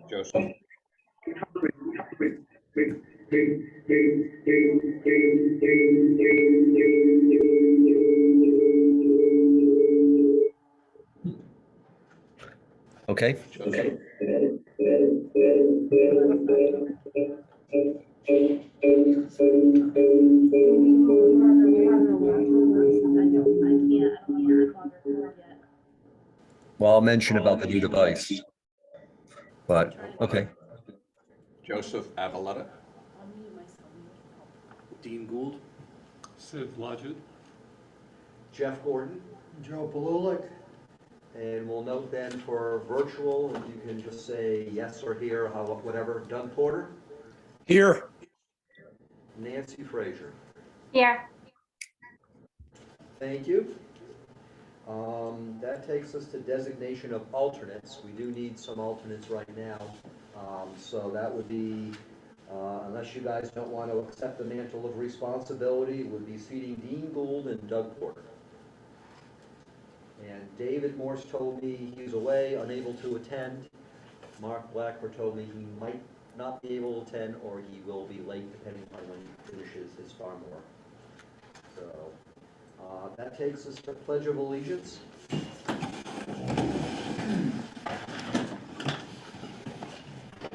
Joseph. Okay. Joseph. Well, I'll mention about the new device. But, okay. Joseph Avaletta. Dean Gould. Sid Blodgett. Jeff Gordon. Joe Palulik. And we'll note then for virtual, and you can just say yes or here, how, whatever. Doug Porter. Here. Nancy Frazier. Here. Thank you. That takes us to designation of alternates. We do need some alternates right now. So that would be, unless you guys don't want to accept the mantle of responsibility, it would be seating Dean Gould and Doug Porter. And David Morse told me he's away, unable to attend. Mark Blackford told me he might not be able to attend, or he will be late depending on when he finishes his farm work. So that takes us to Pledge of Allegiance.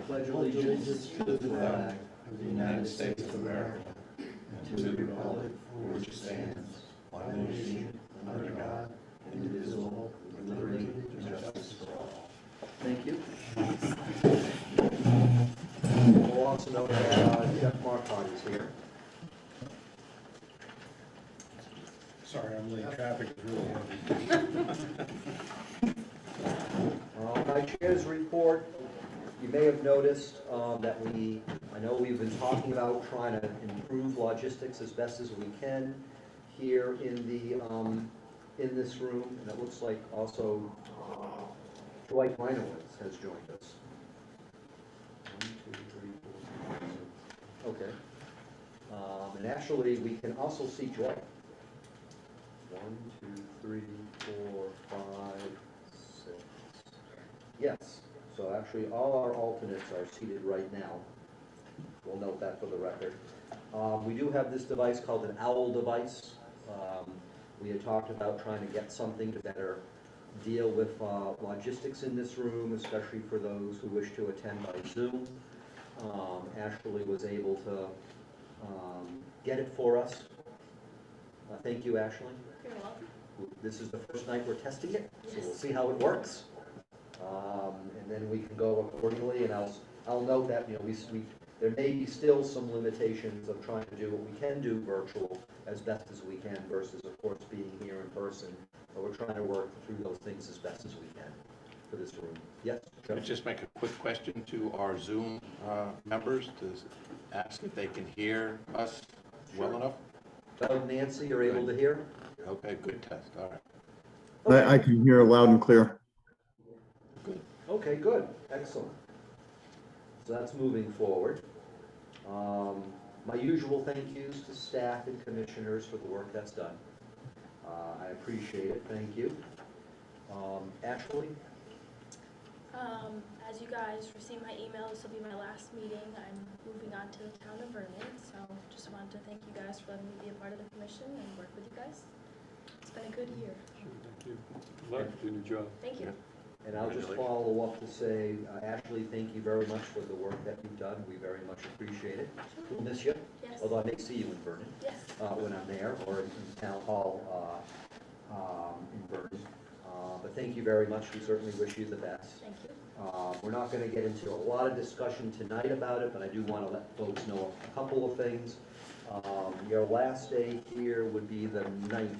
Pledge allegiance to the flag of the United States of America and to the republic for which it stands, one nation, under God, indivisible, with liberty and justice for all. Thank you. We'll also note that Jeff Marcotte is here. Sorry, I'm late. Traffic is really heavy. My chair's report, you may have noticed that I know we've been talking about trying to improve logistics as best as we can here in this room, and it looks like also Dwight Reinowitz has joined us. 1, 2, 3, 4, 5, 6. Okay. And actually, we can also see Dwight. 1, 2, 3, 4, 5, 6. Yes. So actually, all our alternates are seated right now. We'll note that for the record. We do have this device called an OWL device. We had talked about trying to get something to better deal with logistics in this room, especially for those who wish to attend by Zoom. Ashley was able to get it for us. Thank you, Ashley. You're welcome. This is the first night we're testing it, so we'll see how it works. And then we can go accordingly, and I'll note that, there may be still some limitations of trying to do what we can do virtual as best as we can versus, of course, being here in person. But we're trying to work through those things as best as we can for this room. Yes, Joe? Could I just make a quick question to our Zoom members to ask if they can hear us well enough? Doug, Nancy, you're able to hear? Okay, good test, all right. Okay. I can hear loud and clear. Good. Okay, good, excellent. So that's moving forward. My usual thank yous to staff and commissioners for the work that's done. I appreciate it, thank you. Ashley? As you guys received my email, this will be my last meeting. I'm moving on to the town of Vernon, so just wanted to thank you guys for letting me be a part of the commission and work with you guys. It's been a good year. Sure, thank you. Good luck, do your job. Thank you. And I'll just follow up to say, Ashley, thank you very much for the work that you've done. We very much appreciate it. We'll miss you, Yes. although I may see you in Vernon Yes. when I'm there, or in Town Hall in Vernon. But thank you very much. We certainly wish you the best. Thank you. We're not going to get into a lot of discussion tonight about it, but I do want to let folks know a couple of things. Your last day here would be the 19th.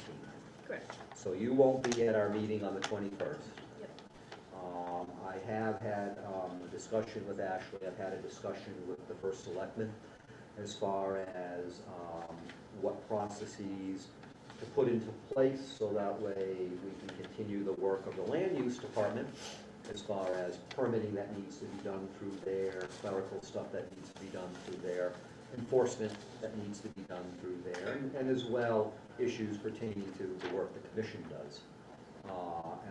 Correct. So you won't be at our meeting on the 21st. Yep. I have had a discussion with Ashley. I've had a discussion with the first selectman as far as what processes to put into place so that way we can continue the work of the land use department as far as permitting that needs to be done through there, clerical stuff that needs to be done through there, enforcement that needs to be done through there, and as well issues pertaining to the work the commission does.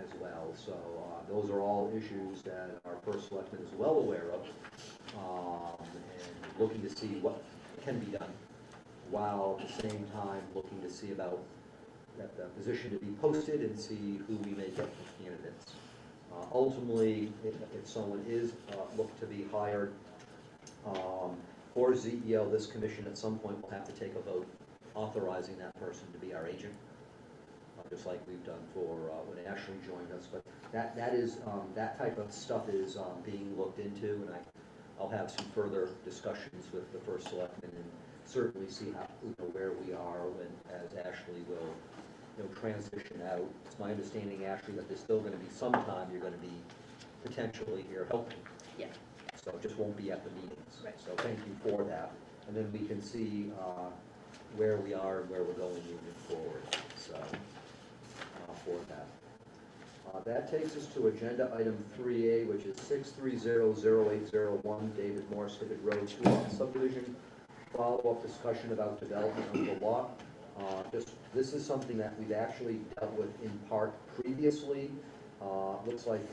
as well. So those are all issues that our first selectman is well aware of, and looking to see what can be done, while at the same time looking to see about that the position to be posted and see who we may get from candidates. Ultimately, if someone is looked to be hired for ZEO, this commission at some point will have to take a vote authorizing that person to be our agent, just like we've done for when Ashley joined us. But that is, that type of stuff is being looked into, and I'll have some further discussions with the first selectman and certainly see how, where we are when, as Ashley will, transition out. It's my understanding, Ashley, that there's still gonna be some time you're gonna be potentially here helping. Yeah. So it just won't be at the meetings. Right. So thank you for that. And then we can see where we are and where we're going moving forward, so, for that. That takes us to agenda item 3A, which is 6300801 David Morse Hibbett Road, 2 subdivision. Follow-up discussion about development of the lot. This is something that we've actually dealt with in part previously. Looks like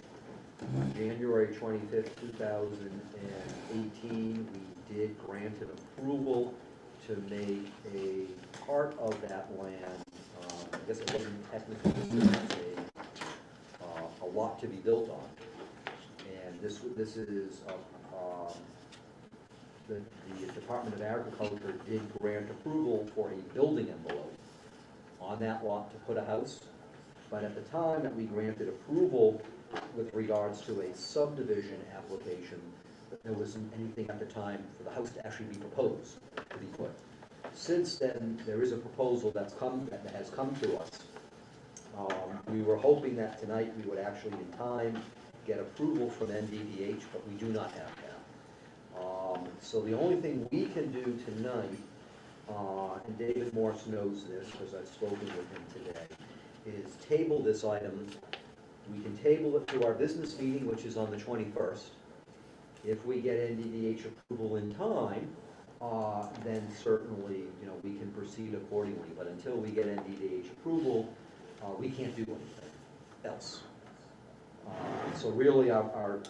January 25th, 2018, we did grant an approval to make a part of that land, I guess it wasn't technically a lot to be built on. And this is, the Department of Agriculture did grant approval for a building envelope on that lot to put a house. But at the time that we granted approval with regards to a subdivision application, there wasn't anything at the time for the house to actually be proposed to be put. Since then, there is a proposal that has come to us. We were hoping that tonight we would actually in time get approval from NDDH, but we do not have that. So the only thing we can do tonight, and David Morse knows this because I've spoken with him today, is table this item. We can table it to our business meeting, which is on the 21st. If we get NDDH approval in time, then certainly, we can proceed accordingly. But until we get NDDH approval, we can't do anything else. So really, our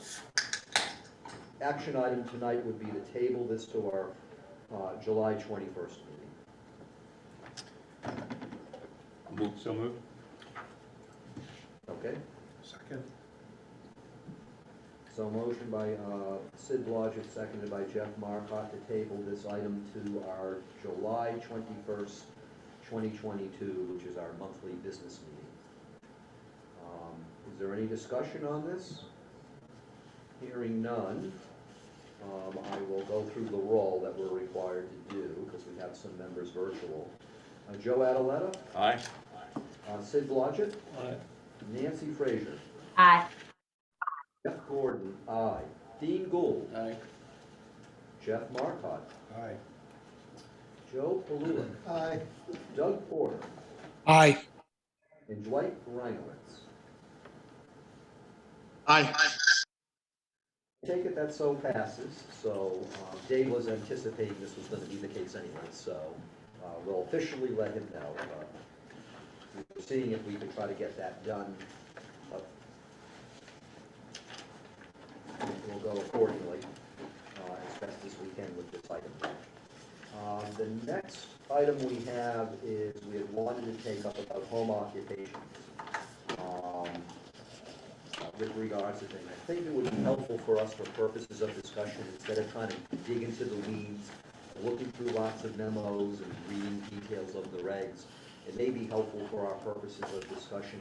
action item tonight would be to table this to our July 21st meeting. So moved. Okay? Second. So motion by Sid Blodgett, seconded by Jeff Marcotte to table this item to our July 21st, 2022, which is our monthly business meeting. Is there any discussion on this? Hearing none, I will go through the roll that we're required to do, because we have some members virtual. Joe Adaletta, Aye. Sid Blodgett, Aye. Nancy Frazier, Aye. Jeff Gordon, aye. Dean Gould, Aye. Jeff Marcotte, Aye. Joe Palula, Aye. Doug Porter, Aye. and Dwight Reinowitz. Aye. I take it that so passes, so Dave was anticipating this was gonna be the case anyway, so we'll officially let him know. We're seeing if we can try to get that done, but we'll go accordingly as best as we can with this item. The next item we have is we had wanted to take up about home occupation. With regards to things, I think it would be helpful for us for purposes of discussion, instead of trying to dig into the weeds, looking through lots of memos and reading details of the regs. It may be helpful for our purposes of discussion,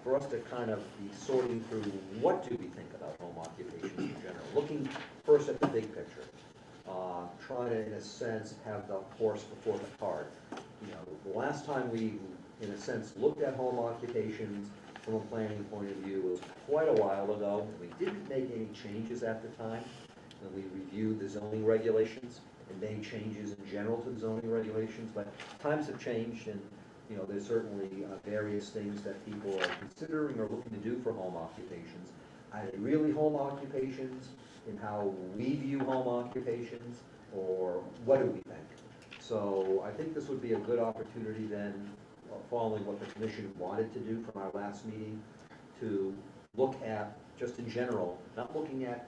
for us to kind of be sorting through what do we think about home occupations in general, looking first at the big picture, trying to, in a sense, have the horse before the cart. The last time we, in a sense, looked at home occupations from a planning point of view was quite a while ago. We didn't make any changes at the time, and we reviewed the zoning regulations and made changes in general to the zoning regulations, but times have changed, and there's certainly various things that people are considering or looking to do for home occupations. Are they really home occupations in how we view home occupations, or what do we think? So I think this would be a good opportunity then, following what the commission wanted to do from our last meeting, to look at, just in general, not looking at,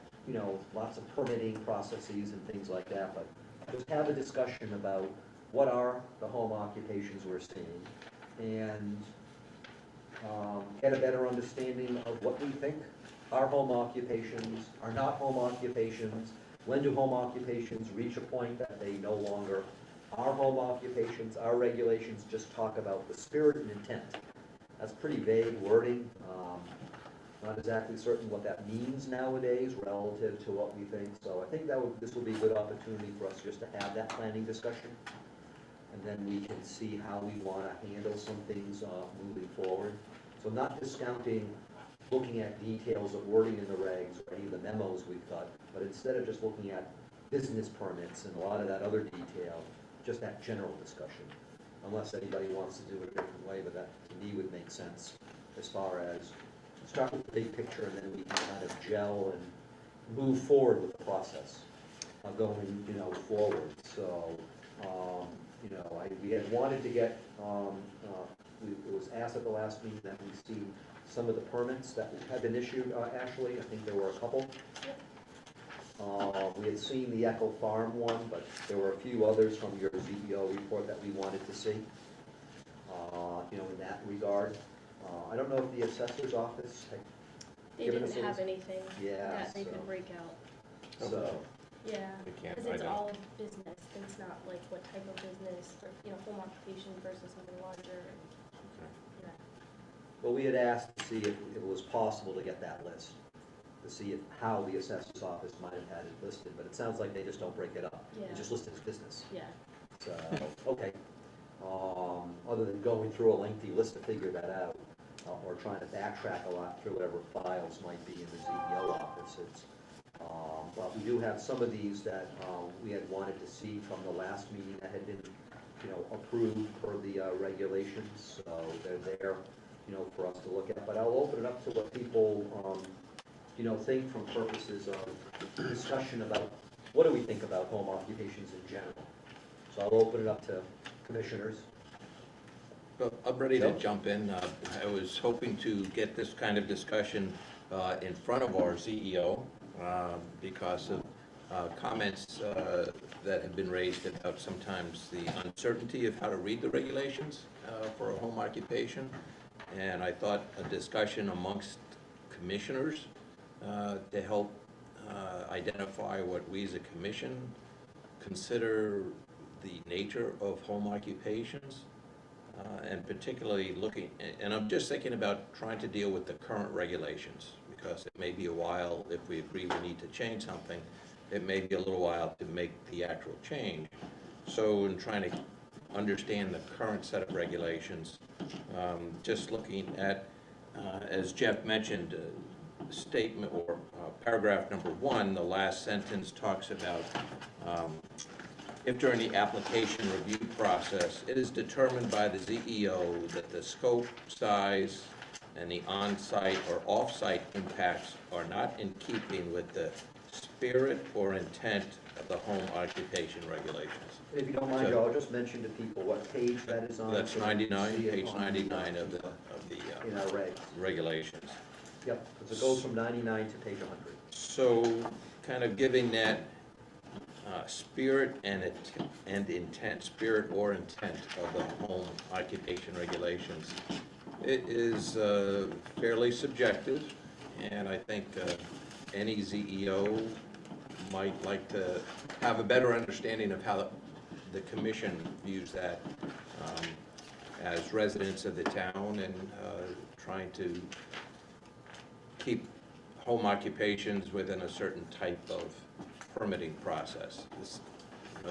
lots of permitting processes and things like that, but just have a discussion about what are the home occupations we're seeing, and get a better understanding of what we think are home occupations, are not home occupations, when do home occupations reach a point that they no longer are home occupations. Our regulations just talk about the spirit and intent. That's pretty vague wording. Not exactly certain what that means nowadays relative to what we think. So I think this will be a good opportunity for us just to have that planning discussion. And then we can see how we want to handle some things moving forward. So not discounting looking at details of wording in the regs or any of the memos we've got, but instead of just looking at business permits and a lot of that other detail, just that general discussion. Unless anybody wants to do it a different way, but that to me would make sense as far as start with the big picture and then we can kind of gel and move forward with the process of going, forward. So, we had wanted to get, it was asked at the last meeting that we see some of the permits that had been issued, Ashley. I think there were a couple. We had seen the Echo Farm one, but there were a few others from your CEO report that we wanted to see, in that regard. I don't know if the assessor's office had They given us didn't have those? anything Yeah, that they so- could break out. So, Yeah, We can't because it's find out. all business. It's not like what type of business, or, home occupation versus something larger. Yeah. well, we had asked to see if it was possible to get that list, to see how the assessor's office might have had it listed, but it sounds like they just don't break it up. Yeah. It's just listed as business. Yeah. So, okay. Other than going through a lengthy list to figure that out, or trying to backtrack a lot through whatever files might be in the CEO office, but we do have some of these that we had wanted to see from the last meeting that had been, approved per the regulations, so they're there, for us to look at. But I'll open it up to what people, think from purposes of discussion about what do we think about home occupations in general. So I'll open it up to commissioners. Well, I'm ready to Joe? jump in. I was hoping to get this kind of discussion in front of our CEO because of comments that have been raised about sometimes the uncertainty of how to read the regulations for a home occupation. And I thought a discussion amongst commissioners to help identify what we as a commission consider the nature of home occupations, and particularly looking, and I'm just thinking about trying to deal with the current regulations, because it may be a while, if we agree we need to change something, it may be a little while to make the actual change. So in trying to understand the current set of regulations, just looking at, as Jeff mentioned, statement or paragraph number 1, the last sentence talks about if during the application review process, it is determined by the CEO that the scope, size, and the on-site or off-site impacts are not in keeping with the spirit or intent of the home occupation regulations. If you don't mind, Joe, I'll just mention to people what page that is on. That's so they can 99, see it page on 99 of the in our regs. regulations. Yep, because it goes from 99 to page 100. So, kind of giving that spirit and intent, spirit or intent of the home occupation regulations. It is fairly subjective, and I think any CEO might like to have a better understanding of how the commission views that as residents of the town, and trying to keep home occupations within a certain type of permitting process.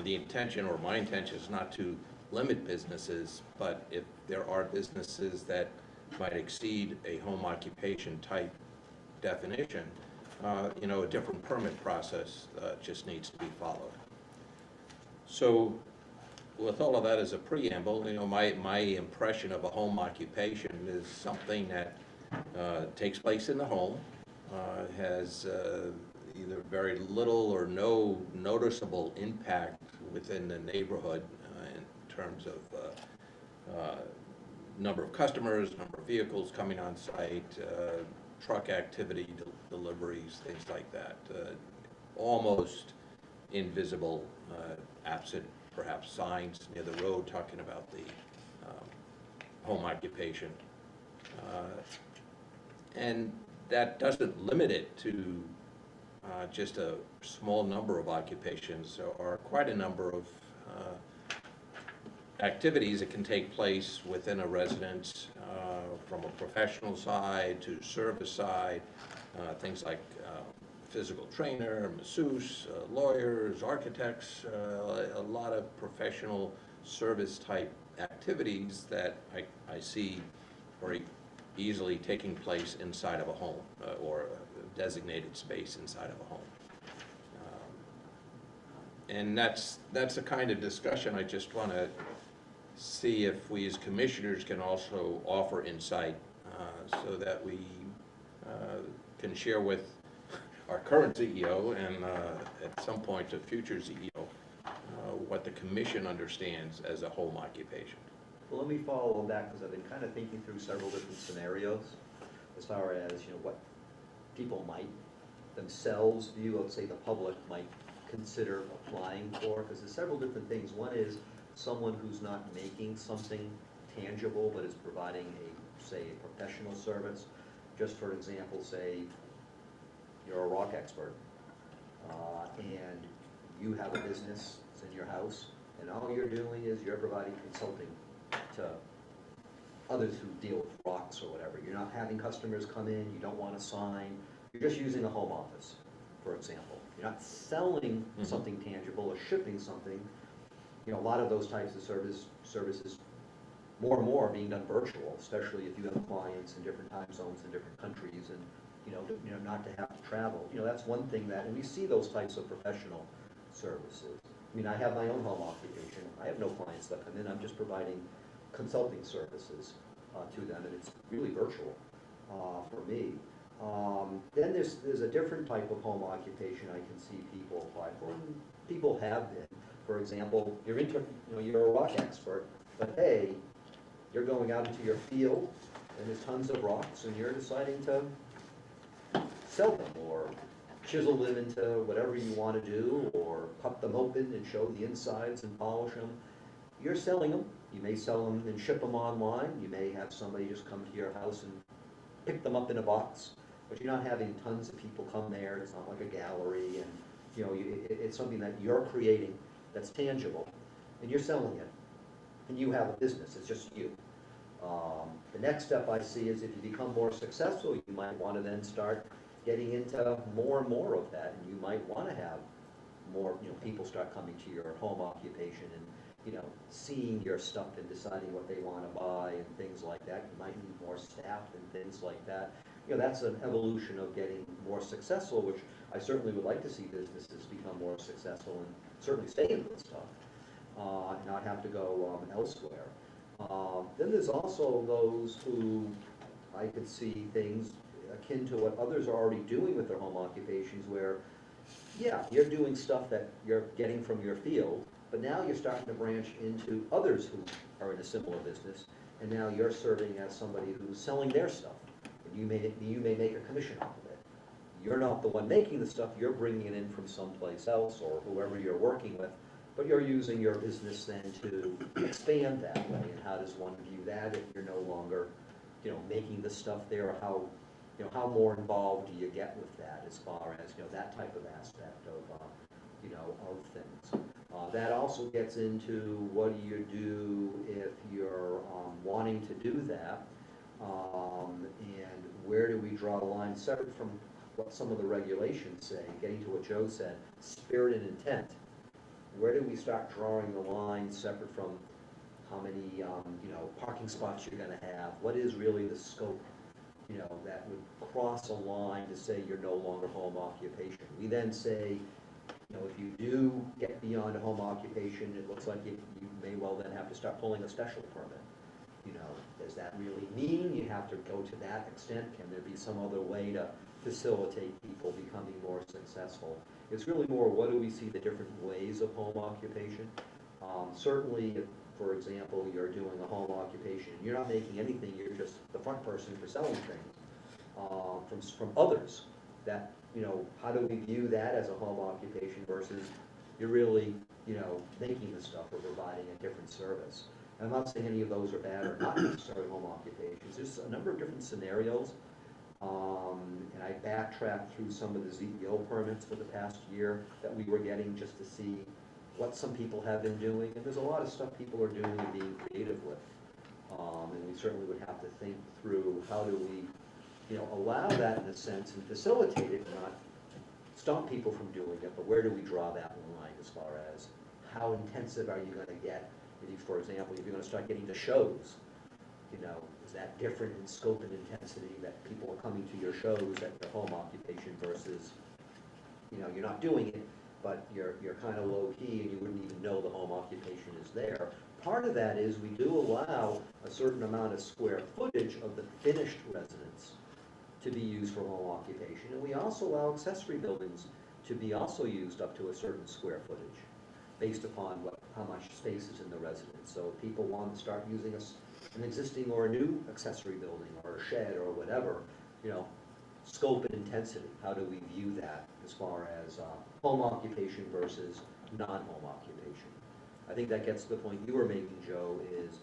The intention, or my intention, is not to limit businesses, but if there are businesses that might exceed a home occupation type definition, a different permit process just needs to be followed. So with all of that as a preamble, my impression of a home occupation is something that takes place in the home, has either very little or no noticeable impact within the neighborhood in terms of number of customers, number of vehicles coming on site, truck activity, deliveries, things like that. Almost invisible, absent perhaps signs near the road talking about the home occupation. And that doesn't limit it to just a small number of occupations. There are quite a number of activities that can take place within a residence, from a professional side to service side, things like physical trainer, masseuse, lawyers, architects, a lot of professional service type activities that I see very easily taking place inside of a home, or a designated space inside of a home. And that's the kind of discussion I just want to see if we as commissioners can also offer insight, so that we can share with our current CEO and at some point a future CEO what the commission understands as a home occupation. Well, let me follow on that, because I've been kind of thinking through several different scenarios as far as, what people might themselves view, let's say the public might consider applying for, because there's several different things. One is someone who's not making something tangible, but is providing say, a professional service. Just for example, say you're a rock expert, and you have a business, it's in your house, and all you're doing is you're providing consulting to others who deal with rocks or whatever. You're not having customers come in, you don't want to sign, you're just using a home office, for example. You're not selling something tangible or shipping something. A lot of those types of services, more and more are being done virtual, especially if you have clients in different time zones in different countries, and not to have to travel. That's one thing that, and we see those types of professional services. I have my own home occupation. I have no clients that come in. I'm just providing consulting services to them, and it's really virtual for me. Then there's a different type of home occupation I can see people apply for, and people have been. For example, you're a rock expert, but hey, you're going out into your field, and there's tons of rocks, and you're deciding to sell them, or chisel them into whatever you want to do, or cut them open and show the insides and polish them. You're selling them. You may sell them and ship them online. You may have somebody just come to your house and pick them up in a box, but you're not having tons of people come there. It's not like a gallery, and it's something that you're creating that's tangible, and you're selling it, and you have a business. It's just you. The next step I see is if you become more successful, you might want to then start getting into more and more of that, and you might want to have more, people start coming to your home occupation and, seeing your stuff and deciding what they want to buy and things like that. You might need more staff and things like that. That's an evolution of getting more successful, which I certainly would like to see businesses become more successful and certainly stay in this stuff, and not have to go elsewhere. Then there's also those who I could see things akin to what others are already doing with their home occupations, where, yeah, you're doing stuff that you're getting from your field, but now you're starting to branch into others who are in a similar business, and now you're serving as somebody who's selling their stuff, and you may make a commission off of it. You're not the one making the stuff, you're bringing it in from someplace else, or whoever you're working with, but you're using your business then to expand that way. And how does one view that if you're no longer, making the stuff there? How more involved do you get with that, as far as, that type of aspect of, of things? That also gets into what do you do if you're wanting to do that, and where do we draw the line separate from what some of the regulations say, getting to what Joe said, spirit and intent. Where do we start drawing the line separate from how many, parking spots you're gonna have? What is really the scope, that would cross a line to say you're no longer home occupation? We then say, if you do get beyond a home occupation, it looks like you may well then have to start pulling a special permit. Does that really mean you have to go to that extent? Can there be some other way to facilitate people becoming more successful? It's really more, what do we see the different ways of home occupation? Certainly, for example, you're doing a home occupation, you're not making anything, you're just the front person for selling things, from others, that, how do we view that as a home occupation versus you're really, making the stuff or providing a different service? And I'm not saying any of those are bad or not necessarily home occupations, there's a number of different scenarios. And I backtracked through some of the ZEO permits for the past year that we were getting just to see what some people have been doing, and there's a lot of stuff people are doing and being creative with. And we certainly would have to think through how do we, allow that in a sense and facilitate it, not stop people from doing it, but where do we draw that line as far as how intensive are you gonna get? For example, if you're gonna start getting to shows, is that different in scope and intensity that people are coming to your shows at their home occupation versus, you're not doing it, but you're kind of low key and you wouldn't even know the home occupation is there. Part of that is we do allow a certain amount of square footage of the finished residence to be used for home occupation, and we also allow accessory buildings to be also used up to a certain square footage based upon how much space is in the residence. So if people want to start using an existing or a new accessory building or a shed or whatever, scope and intensity, how do we view that as far as home occupation versus non-home occupation? I think that gets to the point you were making, Joe, is,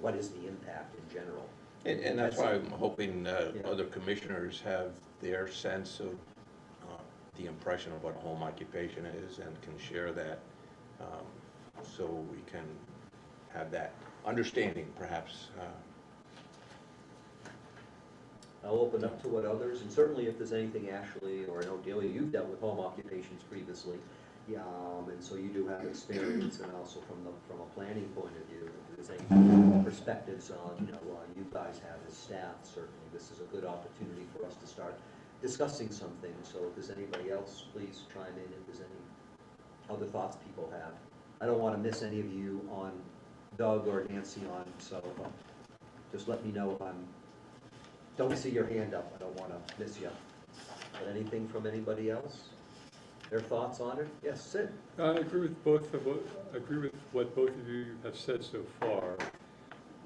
what is the impact in general? And that's why I'm hoping other commissioners have their sense of the impression of what home occupation is and can share that, so we can have that understanding, perhaps. I'll open up to what others, and certainly if there's anything, Ashley, or I know Delia, you've dealt with home occupations previously, and so you do have experience, and also from a planning point of view, if there's any perspectives on, you guys have as staff, certainly this is a good opportunity for us to start discussing some things. So if there's anybody else, please chime in if there's any other thoughts people have. I don't want to miss any of you on Doug or Nancy on, so just let me know if don't see your hand up, I don't want to miss you. But anything from anybody else? Their thoughts on it? Yes, Sid? I agree with what both of you have said so far.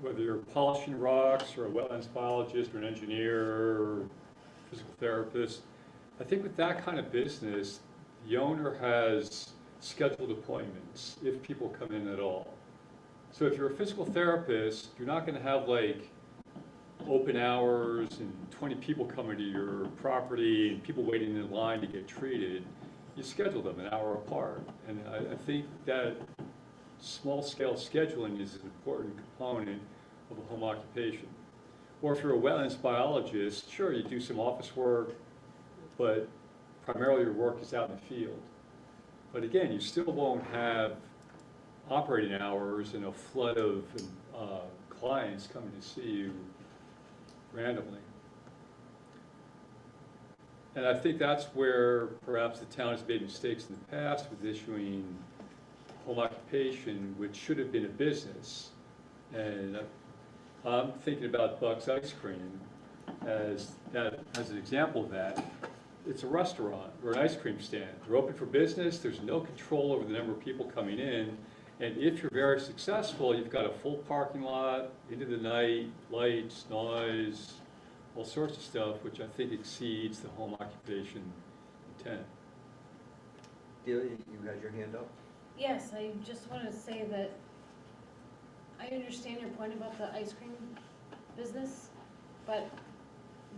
Whether you're polishing rocks or a wetlands biologist or an engineer or physical therapist, I think with that kind of business, the owner has scheduled appointments if people come in at all. So if you're a physical therapist, you're not going to have like open hours and 20 people coming to your property and people waiting in line to get treated. You schedule them an hour apart. And I think that small-scale scheduling is an important component of a home occupation. Or if you're a wetlands biologist, sure, you do some office work, but primarily your work is out in the field. But again, you still won't have operating hours and a flood of clients coming to see you randomly. And I think that's where perhaps the town has made mistakes in the past with issuing home occupation, which should have been a business. And I'm thinking about Buck's Ice Cream as an example of that. It's a restaurant or an ice cream stand. They're open for business. There's no control over the number of people coming in. And if you're very successful, you've got a full parking lot, into the night, lights, noise, all sorts of stuff, which I think exceeds the home occupation intent. Delia, you had your hand up? Yes, I just wanted to say that I understand your point about the ice cream business, but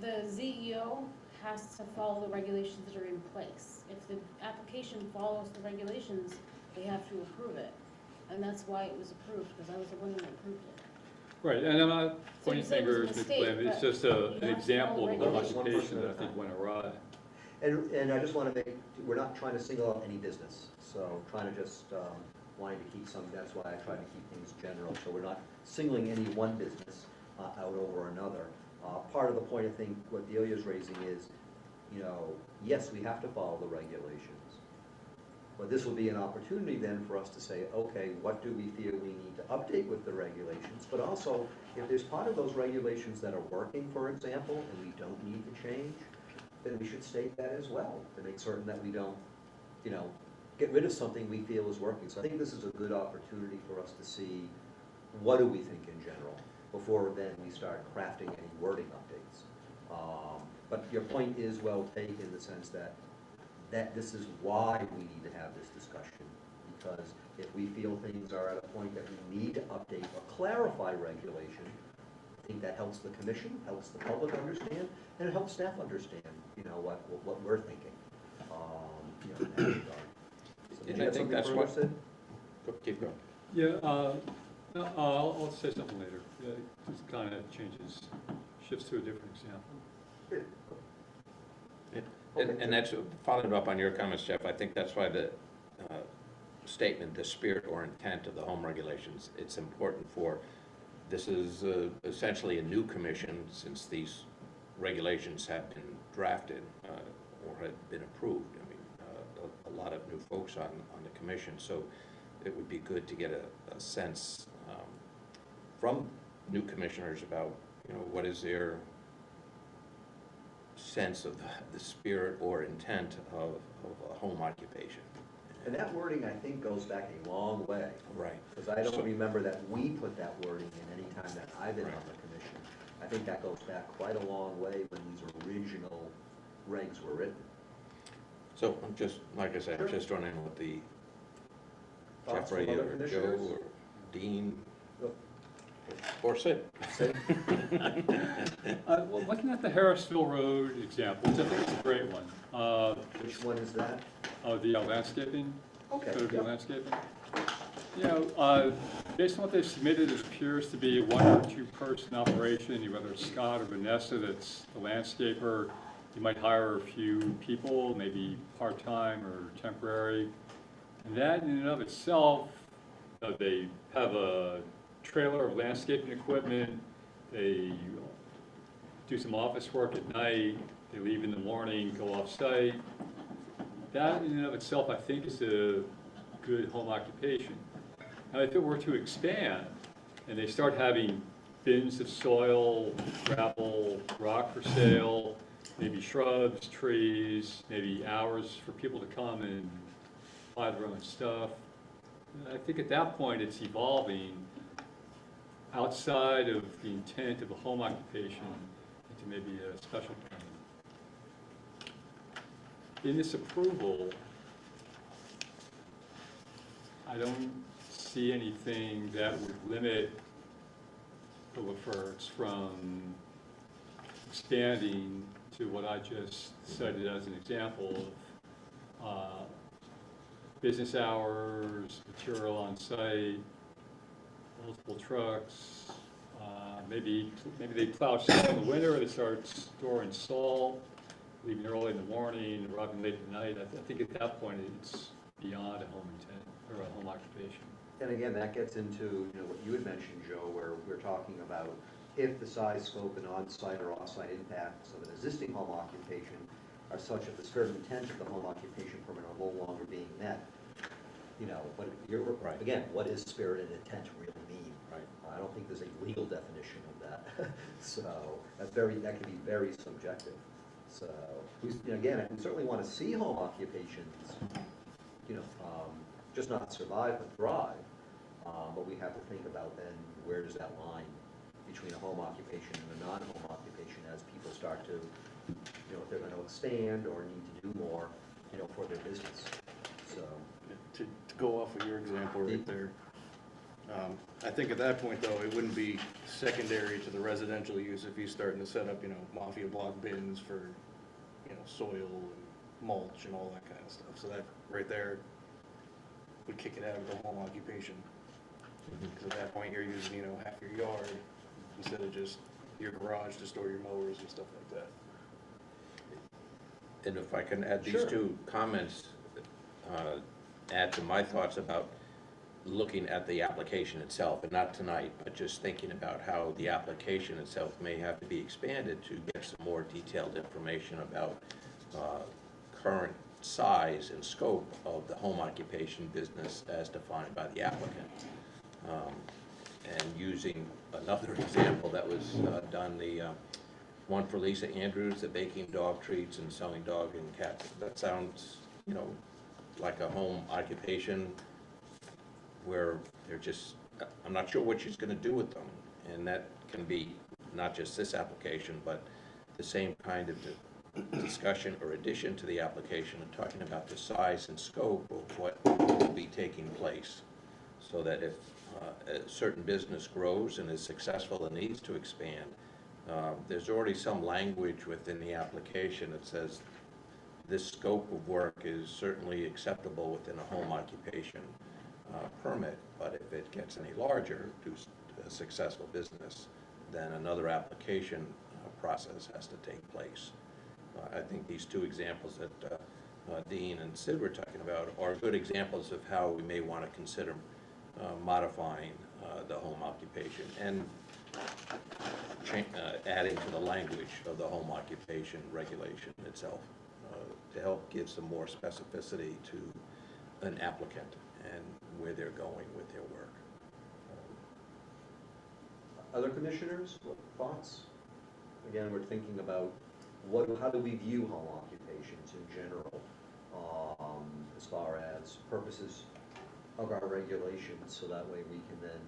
the ZEO has to follow the regulations that are in place. If the application follows the regulations, they have to approve it. And that's why it was approved, because I was the one that approved it. Right, and I'm not So you pointing said it was a fingers, mistake, it's but just you an have to example of a follow home regulations. occupation that I think went awry. And I just want to we're not trying to single out any business, so trying to just, wanting to keep some, that's why I try to keep things general, so we're not singling any one business out over another. Part of the point, I think, what Delia's raising is, yes, we have to follow the regulations, but this will be an opportunity then for us to say, okay, what do we feel we need to update with the regulations? But also, if there's part of those regulations that are working, for example, and we don't need to change, then we should state that as well, to make certain that we don't, get rid of something we feel is working. So I think this is a good opportunity for us to see what do we think in general, before then we start crafting any wording updates. But your point is well taken in the sense that this is why we need to have this discussion, because if we feel things are at a point that we need to update or clarify regulation, I think that helps the commission, helps the public understand, and it helps staff understand, what we're thinking, in that regard. So, did And you I have think something that's further, what- Sid? Keep going. Yeah, no, I'll say something later. Just kind of shifts to a different example. And that's, following up on your comments, Jeff, I think that's why the statement, the spirit or intent of the home regulations, it's important this is essentially a new commission since these regulations have been drafted or have been approved. I mean, a lot of new folks on the commission, so it would be good to get a sense from new commissioners about, what is their sense of the spirit or intent of a home occupation. And that wording, I think, goes back a long way. Right. Because I So- don't remember that we put that wording in any time that I've been on Right. the commission. I think that goes back quite a long way when these original regs were written. So I'm just, like I said, I'm just wondering what the Thoughts from Jeffrey other or Joe commissioners? or Dean Yep. or Sid. Sid? Well, looking at the Harrisville Road example, which I think is a great one, Which one is that? the landscaping, Okay, code of yep. landscaping. Based on what they've submitted, it appears to be a 1 or 2 person operation, whether it's Scott or Vanessa that's the landscaper. You might hire a few people, maybe part-time or temporary. And that in and of itself, they have a trailer of landscaping equipment, they do some office work at night, they leave in the morning, go off-site. That in and of itself, I think, is a good home occupation. Now, if it were to expand, and they start having bins of soil, gravel, rock for sale, maybe shrubs, trees, maybe hours for people to come and buy their own stuff, I think at that point, it's evolving outside of the intent of a home occupation into maybe a special permit. In this approval, I don't see anything that would limit the LaFerts from expanding to what I just cited as an example of business hours, material on site, multiple trucks, maybe they plow snow in the winter, they start storing salt, leaving early in the morning, arriving late at night. I think at that point, it's beyond a home intent, or a home occupation. And again, that gets into, what you had mentioned, Joe, where we're talking about if the size, scope, and on-site or off-site impacts of an existing home occupation are such that the spirit and intent of the home occupation permit are no longer being met. But Right. again, what does spirit and intent really mean? Right. I don't think there's a legal definition of that. So that can be very subjective. So, again, we certainly want to see home occupations, just not survive but thrive. But we have to think about then, where does that line between a home occupation and a non-home occupation as people start to, if they're going to expand or need to do more, for their business. So, To go off of your example right there, I think at that point, though, it wouldn't be secondary to the residential use if he's starting to set up, mafia block bins for, soil and mulch and all that kind of stuff. So that right there would kick it out of the home occupation. Because at that point, you're using, half your yard instead of just your garage to store your mowers and stuff like that. And if I can add these Sure. two comments, add to my thoughts about looking at the application itself, and not tonight, but just thinking about how the application itself may have to be expanded to get some more detailed information about current size and scope of the home occupation business as defined by the applicant. And using another example that was done, the one for Lisa Andrews, the baking dog treats and selling dog and cat. That sounds, like a home occupation where they're just I'm not sure what she's gonna do with them, and that can be not just this application, but the same kind of discussion or addition to the application and talking about the size and scope of what will be taking place. So that if a certain business grows and is successful and needs to expand, there's already some language within the application that says this scope of work is certainly acceptable within a home occupation permit, but if it gets any larger to a successful business, then another application process has to take place. I think these two examples that Dean and Sid were talking about are good examples of how we may want to consider modifying the home occupation and adding to the language of the home occupation regulation itself to help give some more specificity to an applicant and where they're going with their work. Other commissioners, what thoughts? Again, we're thinking about how do we view home occupations in general, as far as purposes of our regulations, so that way we can then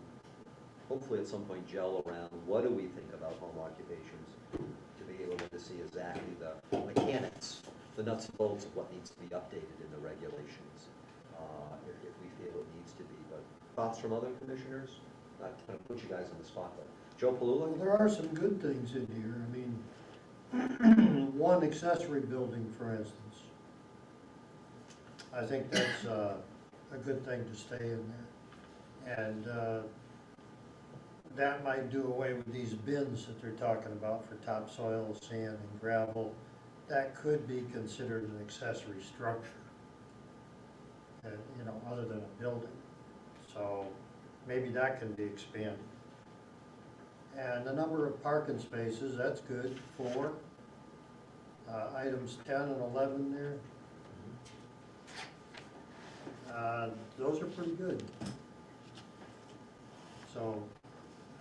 hopefully at some point gel around what do we think about home occupations to be able to see exactly the mechanics, the nuts and bolts of what needs to be updated in the regulations, if we feel it needs to be. But thoughts from other commissioners? Not trying to put you guys on the spot, but Joe Palula? Well, there are some good things in here. I mean, one accessory building, for instance. I think that's a good thing to stay in there. And that might do away with these bins that they're talking about for topsoil, sand, and gravel. That could be considered an accessory structure, you know, other than a building. So maybe that can be expanded. And the number of parking spaces, that's good, 4. Items 10 and 11 there. Those are pretty good. So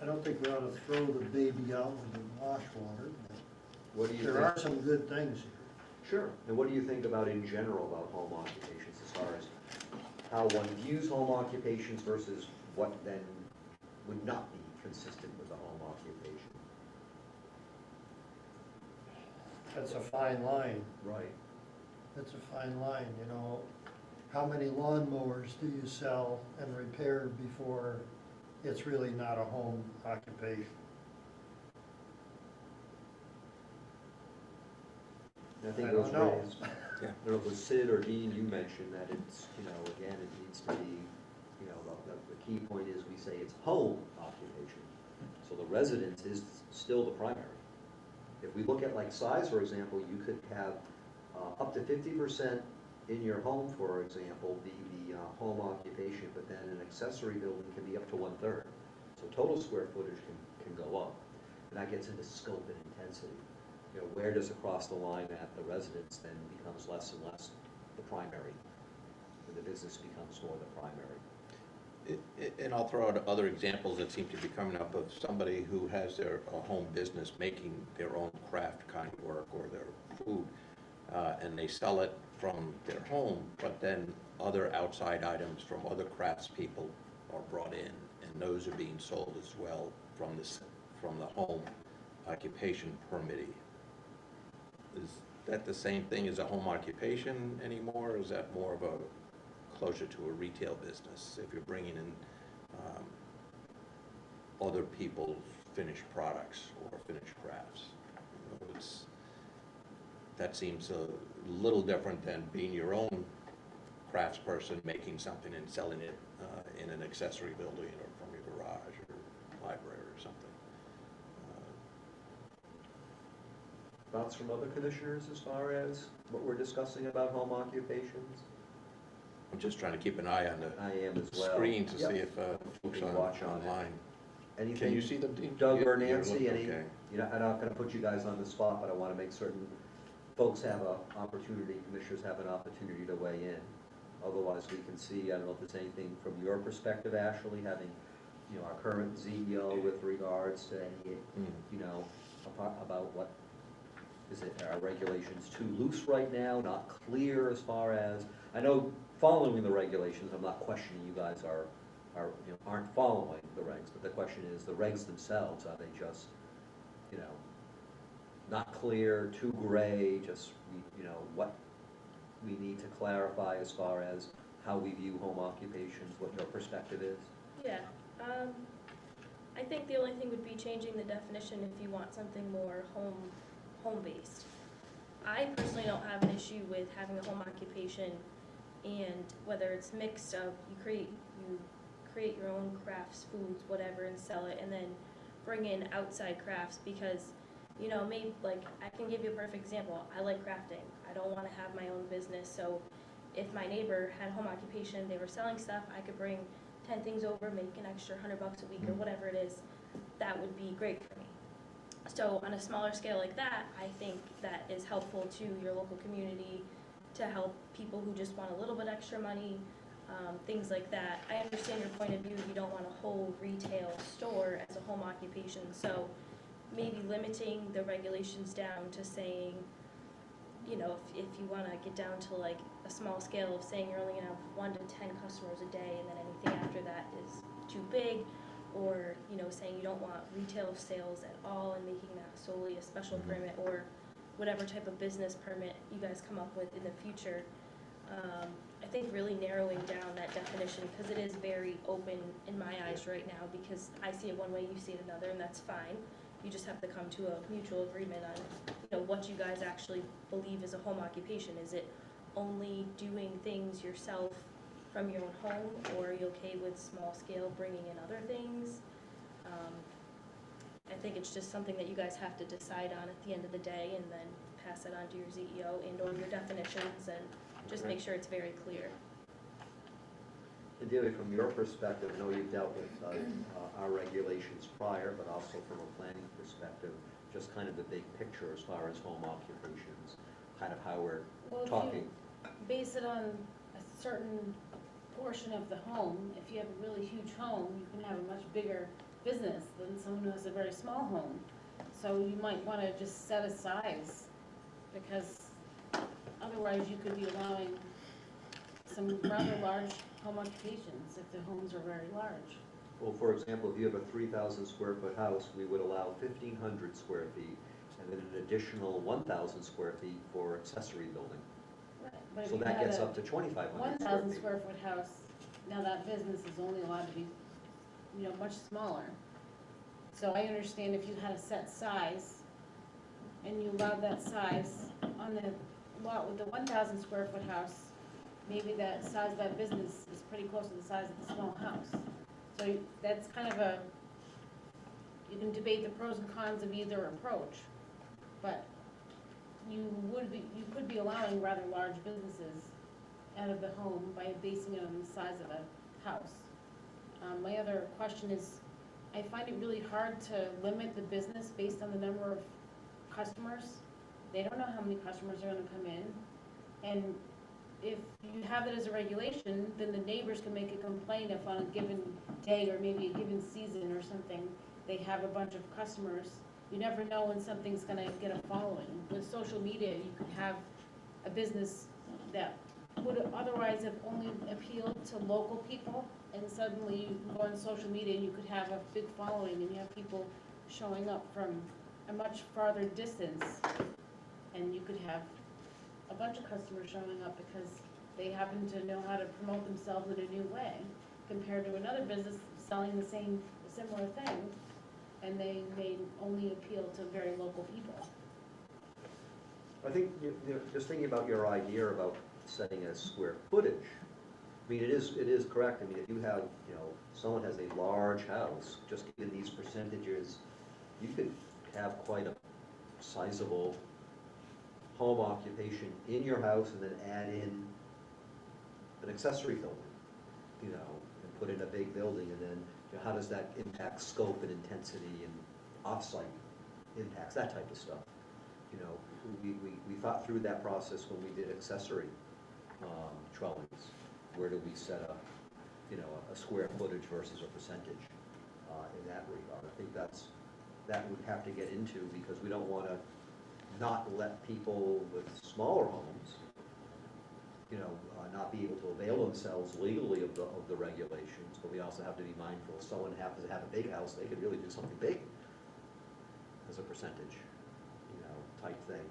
I don't think we ought to throw the baby out with the wash water, but What do you there think? are some good things here. Sure. And what do you think about in general about home occupations as far as how one views home occupations versus what then would not be consistent with a home occupation? That's a fine line. Right. That's a fine line, you know. How many lawnmowers do you sell and repair before it's really not a home occupation? And I think I it was don't know. raised, I don't know if it was Sid or Dean, you mentioned that it's, you know, again, it needs to be, you know, the key point is we say it's home occupation. So the residence is still the primary. If we look at like size, for example, you could have up to 50% in your home, for example, be the home occupation, but then an accessory building can be up to 1/3. So total square footage can go up. And that gets into scope and intensity. You know, where does it cross the line at the residence then becomes less and less the primary, and the business becomes more the primary. And I'll throw out other examples that seem to be coming up of somebody who has their home business making their own craft kind of work or their food, and they sell it from their home, but then other outside items from other craftspeople are brought in, and those are being sold as well from the home occupation permittee. Is that the same thing as a home occupation anymore, or is that more of a closer to a retail business if you're bringing in other people's finished products or finished crafts? You know, that seems a little different than being your own craftsperson making something and selling it in an accessory building or from your garage or library or something. Thoughts from other commissioners as far as what we're discussing about home occupations? I'm just trying to keep an eye on the I am as well. screen to Yep. see if folks can watch on it. online. Anything? Can you see them, Dean? Doug or You're Nancy, any, okay. you know, I'm not gonna put you guys on the spot, but I wanna make certain folks have an opportunity, commissioners have an opportunity to weigh in. Otherwise, we can see, I don't know if there's anything from your perspective, Ashley, having, you know, our current CEO with regards to any, you know, about what, is it, are regulations too loose right now, not clear as far as, I know following the regulations, I'm not questioning you guys are are, aren't following the regs, but the question is, the regs themselves, are they just, not clear, too gray, just, what we need to clarify as far as how we view home occupations, what your perspective is? Yeah, I think the only thing would be changing the definition if you want something more home-based. I personally don't have an issue with having a home occupation, and whether it's mixed of, you create your own crafts, foods, whatever, and sell it, and then bring in outside crafts, because, maybe, like, I can give you a perfect example. I like crafting. I don't want to have my own business, so if my neighbor had a home occupation, they were selling stuff, I could bring 10 things over, make an extra $100 a week or whatever it is. That would be great for me. So on a smaller scale like that, I think that is helpful to your local community, to help people who just want a little bit extra money, things like that. I understand your point of view, you don't want a whole retail store as a home occupation, so maybe limiting the regulations down to saying, if you want to get down to like a small scale of saying you're only going to have 1 to 10 customers a day, and then anything after that is too big, or, saying you don't want retail sales at all and making that solely a special permit, or whatever type of business permit you guys come up with in the future. I think really narrowing down that definition, because it is very open in my eyes right now, because I see it one way, you see it another, and that's fine. You just have to come to a mutual agreement on, what you guys actually believe is a home occupation. Is it only doing things yourself from your own home, or are you okay with small scale bringing in other things? I think it's just something that you guys have to decide on at the end of the day, and then pass it on to your CEO and or your definitions, and just make sure it's very clear. And Delia, from your perspective, I know you've dealt with our regulations prior, but also from a planning perspective, just kind of the big picture as far as home occupations, kind of how we're talking. If you base it on a certain portion of the home, if you have a really huge home, you can have a much bigger business than someone who has a very small home. So you might want to just set a size, because otherwise you could be allowing some rather large home occupations if the homes are very large. Well, for example, if you have a 3,000 square foot house, we would allow 1,500 square feet, and then an additional 1,000 square feet for accessory building. Right. But if So you that had gets a up to 2,500 square 1,000 feet. square foot house, now that business is only allowed to be, much smaller. So I understand if you had a set size, and you allowed that size on the lot with the 1,000 square foot house, maybe that size of that business is pretty close to the size of the small house. So that's kind of you can debate the pros and cons of either approach, but you could be allowing rather large businesses out of the home by basing it on the size of a house. My other question is, I find it really hard to limit the business based on the number of customers. They don't know how many customers are gonna come in, and if you have it as a regulation, then the neighbors can make a complaint if on a given day, or maybe a given season or something, they have a bunch of customers. You never know when something's gonna get a following. With social media, you could have a business that would otherwise have only appealed to local people, and suddenly you can go on social media and you could have a big following, and you have people showing up from a much farther distance, and you could have a bunch of customers showing up because they happen to know how to promote themselves in a new way, compared to another business selling the similar thing, and they may only appeal to very local people. I think, just thinking about your idea about setting a square footage, I mean, it is correct. I mean, if you have, someone has a large house, just given these percentages, you could have quite a sizable home occupation in your house, and then add in an accessory building, and put in a big building, and then how does that impact scope and intensity and off-site impacts, that type of stuff. We thought through that process when we did accessory dwellings. Where do we set up, a square footage versus a percentage in that regard? I think that would have to get into, because we don't want to not let people with smaller homes not be able to avail themselves legally of the regulations, but we also have to be mindful, if someone happens to have a big house, they could really do something big as a percentage, type thing.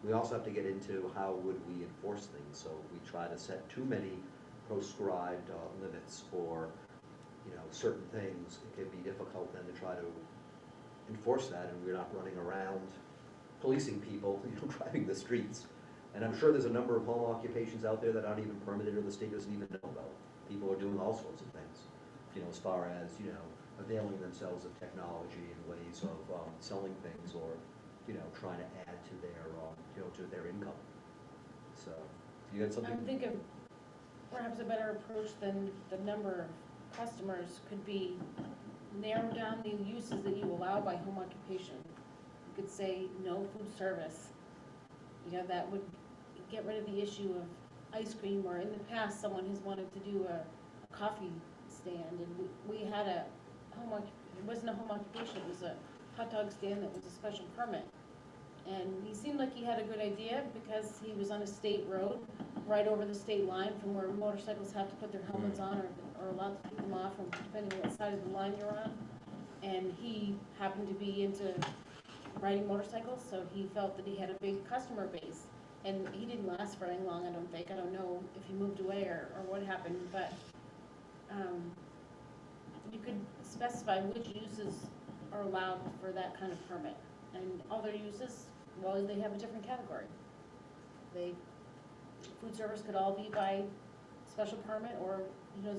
We also have to get into how would we enforce things, so if we try to set too many proscribed limits for, certain things, it can be difficult then to try to enforce that, and we're not running around policing people, driving the streets. And I'm sure there's a number of home occupations out there that aren't even permitted or the state doesn't even know about. People are doing all sorts of things, as far as, availing themselves of technology and ways of selling things or, trying to add to their income. So, you had something? I'm thinking perhaps a better approach than the number of customers could be narrow down the uses that you allow by home occupation. You could say no food service. That would get rid of the issue of ice cream, or in the past, someone has wanted to do a coffee stand, and we had it wasn't a home occupation, it was a hot dog stand that was a special permit. And he seemed like he had a good idea because he was on a state road, right over the state line from where motorcycles have to put their helmets on or allowed to take them off, depending on what side of the line you're on. And he happened to be into riding motorcycles, so he felt that he had a big customer base. And he didn't last very long, I don't think. I don't know if he moved away or what happened, but you could specify which uses are allowed for that kind of permit. And other uses, well, they have a different category. Food service could all be by special permit or,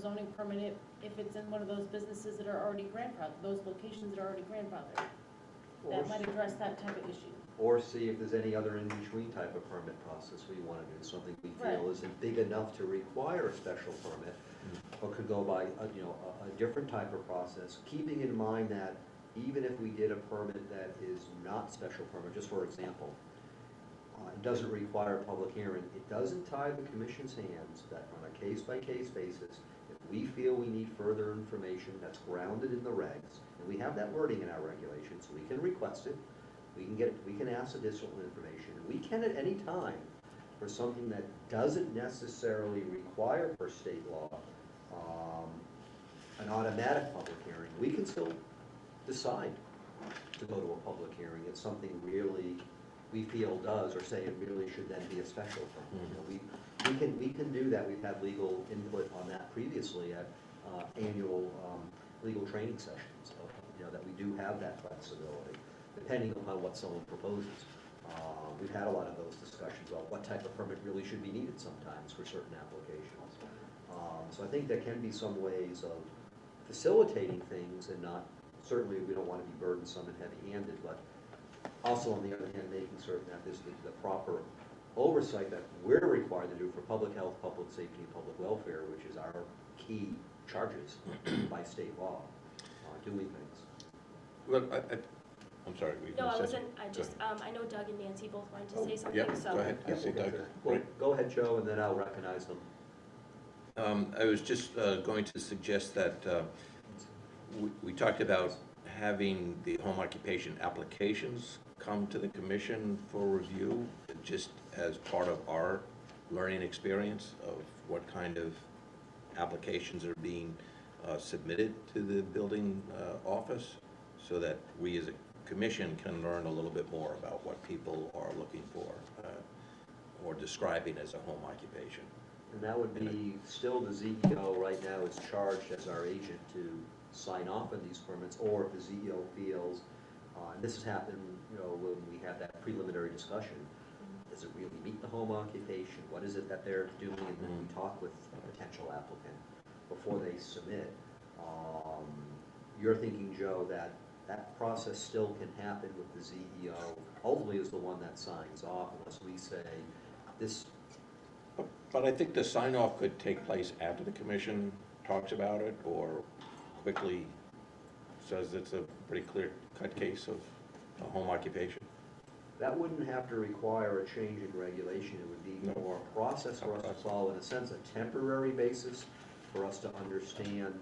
zoning permit if it's in one of those businesses that are already grandfathered, those locations that are already grandfathered. That might address that type of issue. Or see if there's any other in-between type of permit process we want to do, something we feel Right. isn't big enough to require a special permit, but could go by, a different type of process, keeping in mind that even if we did a permit that is not special permit, just for example, it doesn't require a public hearing, it doesn't tie the commission's hands that on a case-by-case basis, if we feel we need further information that's grounded in the regs, and we have that wording in our regulations, we can request it, we can ask additional information, and we can at any time, for something that doesn't necessarily require per state law, an automatic public hearing, we can still decide to go to a public hearing if something really we feel does, or say it really should then be a special permit. We can do that. We've had legal input on that previously at annual legal training sessions, that we do have that flexibility, depending upon what someone proposes. We've had a lot of those discussions about what type of permit really should be needed sometimes for certain applications. So I think there can be some ways of facilitating things and not, certainly we don't want to be burdensome and heavy-handed, but also on the other hand, making certain that there's the proper oversight that we're required to do for public health, public safety, and public welfare, which is our key charges by state law, doing things. Well, I'm sorry. were you No, gonna I say wasn't, something? I know Doug and Nancy both wanted to say Go something, ahead. so. Go ahead, I see Doug. Well, Right. go ahead, Joe, and then I'll recognize them. I was just going to suggest that we talked about having the home occupation applications come to the commission for review, just as part of our learning experience of what kind of applications are being submitted to the building office, so that we as a commission can learn a little bit more about what people are looking for or describing as a home occupation. And that would be, still the ZEO right now is charged as our agent to sign off on these permits, or if the ZEO feels, and this has happened, when we had that preliminary discussion, does it really meet the home occupation? What is it that they're doing? And then we talk with a potential applicant before they submit. You're thinking, Joe, that that process still can happen with the ZEO, ultimately is the one that signs off, unless we say, this. But I think the sign-off could take place after the commission talks about it, or quickly says it's a pretty clear-cut case of a home occupation. That wouldn't have to require a change in regulation. It would be more a process for us to follow, in a sense, a temporary basis for us to understand,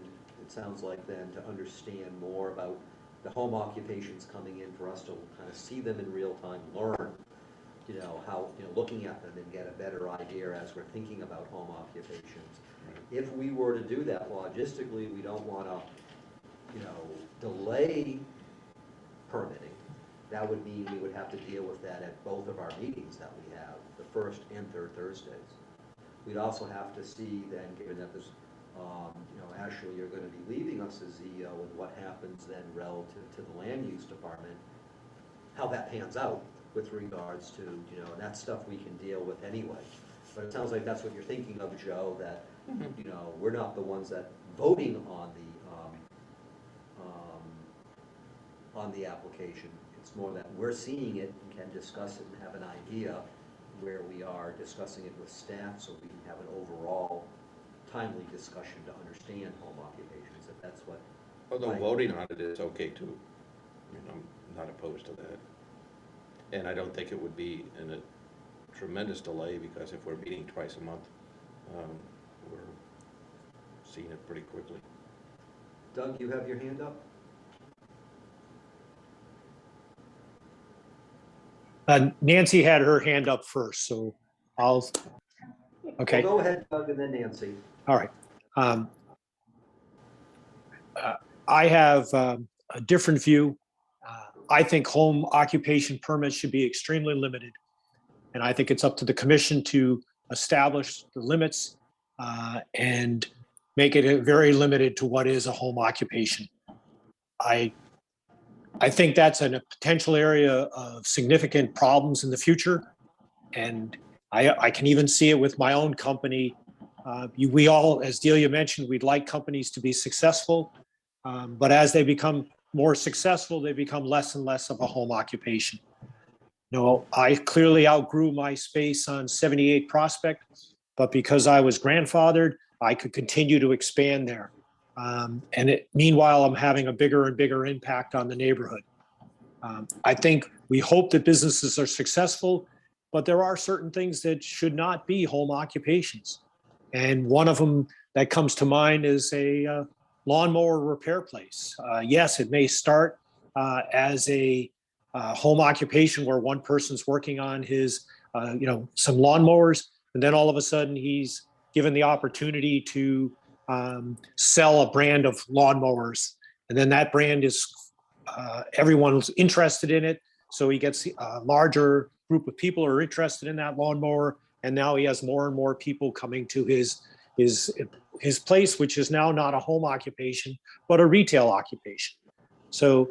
it sounds like then, to understand more about the home occupations coming in, for us to kind of see them in real time, learn you know, how, you know, looking at them and get a better idea as we're thinking about home occupations. If we were to do that logistically, we don't wanna, you know, delay permitting. That would mean we would have to deal with that at both of our meetings that we have, the first and third Thursdays. We'd also have to see then, given that this, you know, Ashley, you're gonna be leaving us as CEO, and what happens then relative to the land use department, how that pans out with regards to, you know, and that's stuff we can deal with anyway. But it sounds like that's what you're thinking of, Joe, that, you know, we're not the ones that voting on the application. It's more that we're seeing it and can discuss it and have an idea where we are discussing it with staff, so we can have an overall timely discussion to understand home occupations, if that's what. Although voting on it is okay too. I mean, I'm not opposed to that. And I don't think it would be in a tremendous delay, because if we're meeting twice a month, we're seeing it pretty quickly. Doug, you have your hand up? Nancy had her hand up first, so okay. Well, go ahead, Doug, and then Nancy. All right. I have a different view. I think home occupation permits should be extremely limited. And I think it's up to the commission to establish the limits and make it very limited to what is a home occupation. I think that's a potential area of significant problems in the future. And I can even see it with my own company. We all, as Delia mentioned, we'd like companies to be successful. But as they become more successful, they become less and less of a home occupation. You know, I clearly outgrew my space on 78 Prospect, but because I was grandfathered, I could continue to expand there. Meanwhile, I'm having a bigger and bigger impact on the neighborhood. I think we hope that businesses are successful, but there are certain things that should not be home occupations. And one of them that comes to mind is a lawnmower repair place. Yes, it may start as a home occupation where one person's working on his, you know, some lawnmowers, and then all of a sudden he's given the opportunity to sell a brand of lawnmowers, and then that brand is everyone's interested in it, so he gets a larger group of people who are interested in that lawnmower, and now he has more and more people coming to his place, which is now not a home occupation but a retail occupation. So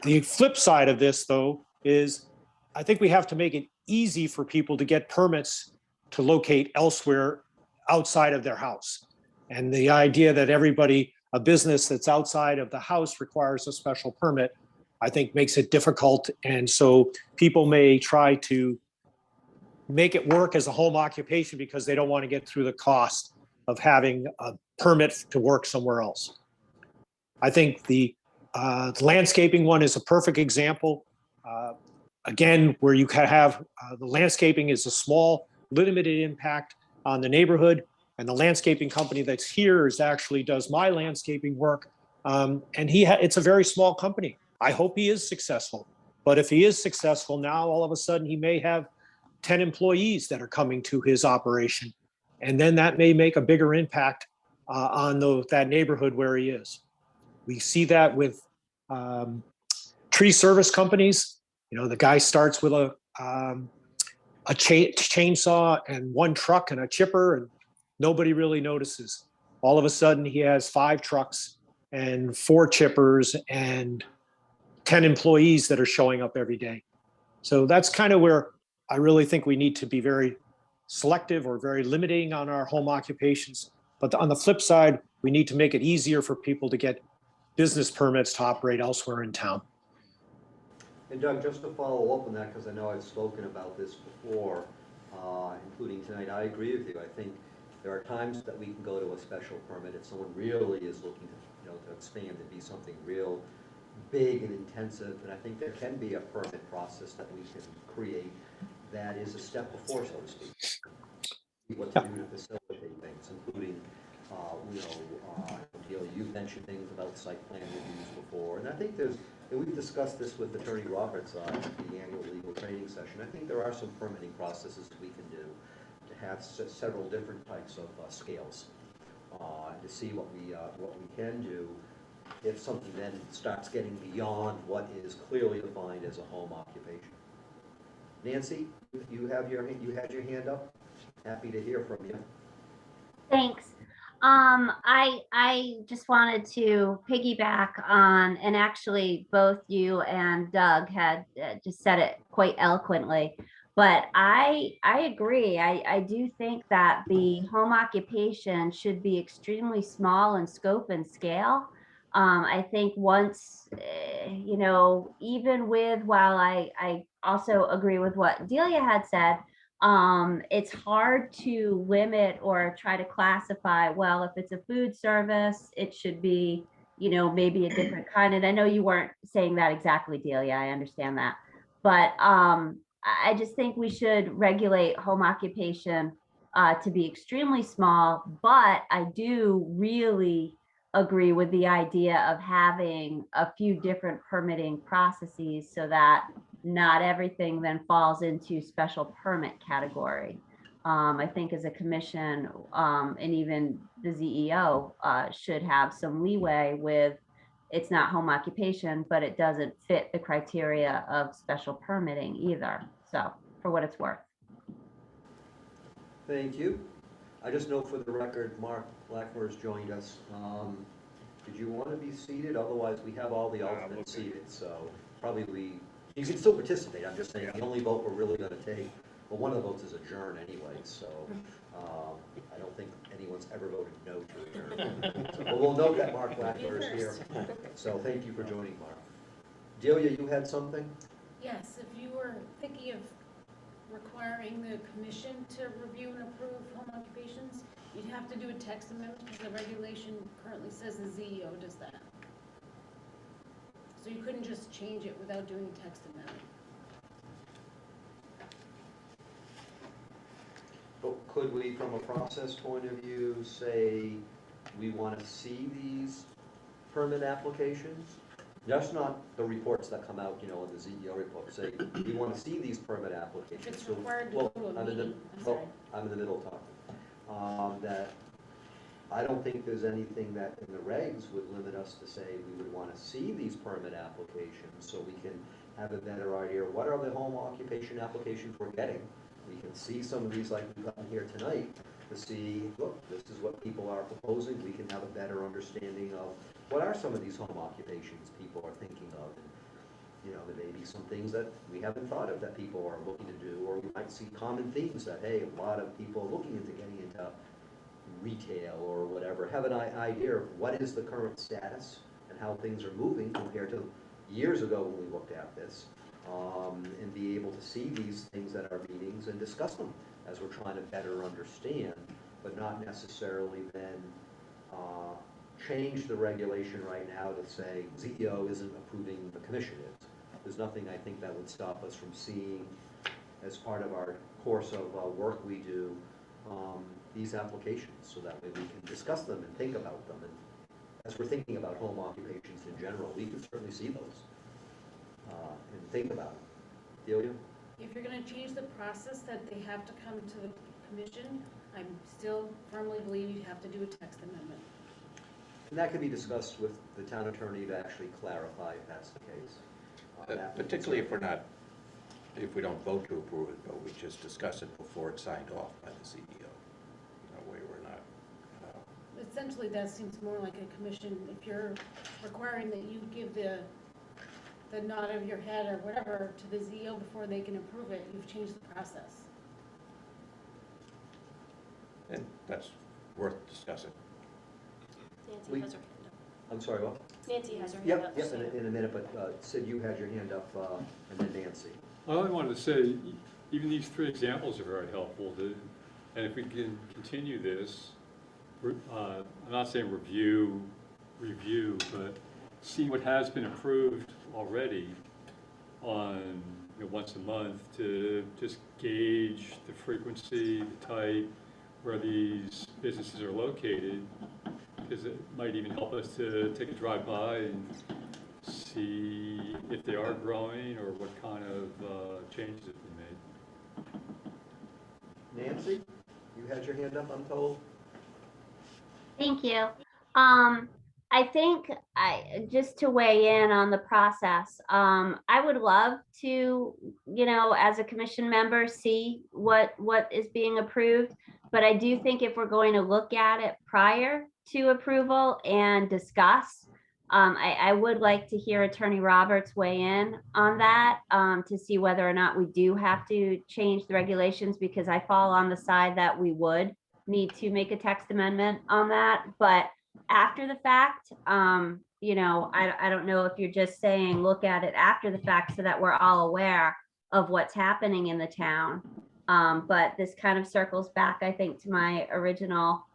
the flip side of this, though, is I think we have to make it easy for people to get permits to locate elsewhere outside of their house. And the idea that a business that's outside of the house requires a special permit, I think makes it difficult. And so people may try to make it work as a home occupation because they don't want to get through the of having a permit to work somewhere else. I think the landscaping one is a perfect example. Again, where you can have the landscaping is a small, limited impact on the neighborhood, and the landscaping company that's here actually does my landscaping work, and it's a very small company. I hope he is successful, but if he is successful now, all of a sudden he may have 10 employees that are coming to his operation, and then that may make a bigger impact on that neighborhood where he is. We see that with tree service companies. You know, the guy starts with a chainsaw and one truck and a chipper, and nobody really notices. All of a sudden, he has 5 trucks and 4 chippers and 10 employees that are showing up every day. So that's kind of where I really think we need to be very selective or very limiting on our home occupations. But on the flip side, we need to make it easier for people to get business permits to operate elsewhere in town. And Doug, just to follow up on that, because I know I've spoken about this before, including tonight, I agree with you. I think there are times that we can go to a special permit if someone really is looking to, you know, to expand and be something real big and intensive. And I think there can be a permit process that we can create that is a step before, so to speak. What to do to facilitate things, including, you know, you've mentioned things about site plan reviews before, and I think there's and we've discussed this with Attorney Roberts at the annual legal training session. I think there are some permitting processes we can do to have several different types of scales to see what we can do if something then starts getting beyond what is clearly defined as a home occupation. Nancy, you had your hand up? Happy to hear from you. Thanks. I just wanted to piggyback on, and actually both you and Doug had just said it quite eloquently, but I agree. I do think that the home occupation should be extremely small in scope and scale. I think once, even with, while I also agree with what Delia had said, it's hard to limit or try to classify, well, if it's a food service, it should be, maybe a different kind. And I know you weren't saying that exactly, Delia, I understand that. But I just think we should regulate home occupation to be extremely small, but I do really agree with the idea of having a few different permitting processes so that not everything then falls into special permit category. I think as a commission, and even the ZEO should have some leeway with, it's not home occupation, but it doesn't fit the criteria of special permitting either. So for what it's worth. Thank you. I just note for the record, Mark Blackmer has joined us. Did you want to be seated? Otherwise, we have all the alternates seated, so probably you can still participate. I'm just saying the only vote we're really going to take, well, one of the votes is adjourn anyway, so I don't think anyone's ever voted no to adjourn. But we'll note that Mark Blackmer is here, so thank you for joining, Mark. Delia, you had something? Yes, if you were thinking of requiring the commission to review and approve home occupations, you'd have to do a text amendment because the regulation currently says the ZEO does that. So you couldn't just change it without doing a text amendment. But could we, from a process point of view, say we want to see these permit applications? Just not the reports that come out, in the ZEO report, say, we want to see these permit applications. If it's required to go to a meeting, I'm sorry. I'm in the middle talking. That I don't think there's anything that in the regs would limit us to say we would want to see these permit applications so we can have a better idea of what are the home occupation applications we're getting. We can see some of these like we've gotten here tonight to see, look, this is what people are proposing. We can have a better understanding of what are some of these home occupations people are thinking of. And, there may be some things that we haven't thought of that people are looking to do, or we might see common themes that, hey, a lot of people are looking into getting into retail or whatever. Have an idea of what is the current status and how things are moving compared to years ago when we looked at this. And be able to see these things at our meetings and discuss them as we're trying to better understand, but not necessarily then change the regulation right now to say ZEO isn't approving, the commission is. There's nothing I think that would stop us from seeing, as part of our course of work we do, these applications, so that way we can discuss them and think about them. And as we're thinking about home occupations in general, we can certainly see those and think about them. Delia? If you're going to change the process that they have to come to the commission, I still firmly believe you have to do a text amendment. And that could be discussed with the town attorney to actually clarify if that's the case. Particularly if we don't vote to approve it, but we just discuss it before it's signed off by the CEO. Where we're not. Essentially, that seems more like a commission. If you're requiring that you give the nod of your head or whatever to the ZEO before they can approve it, you've changed the process. And that's worth discussing. Nancy has her hand up. I'm sorry, what? Nancy has her hand up. Yep, in a minute, but Sid, you had your hand up, and then Nancy. I only wanted to say, even these three examples are very helpful, and if we can continue this, I'm not saying review, but see what has been approved already on, once a month to just gauge the frequency, the type, where these businesses are located, because it might even help us to take a drive by and see if they are growing or what kind of changes have been made. Nancy, you had your hand up, I'm told? Thank you. I think just to weigh in on the process, I would love to, as a commission member, see what is being approved. But I do think if we're going to look at it prior to approval and discuss, I would like to hear Attorney Roberts weigh in on that, to see whether or not we do have to change the regulations, because I fall on the side that we would need to make a text amendment on that. But after the fact, I don't know if you're just saying, look at it after the fact so that we're all aware of what's happening in the town. But this kind of circles back, I think, to my original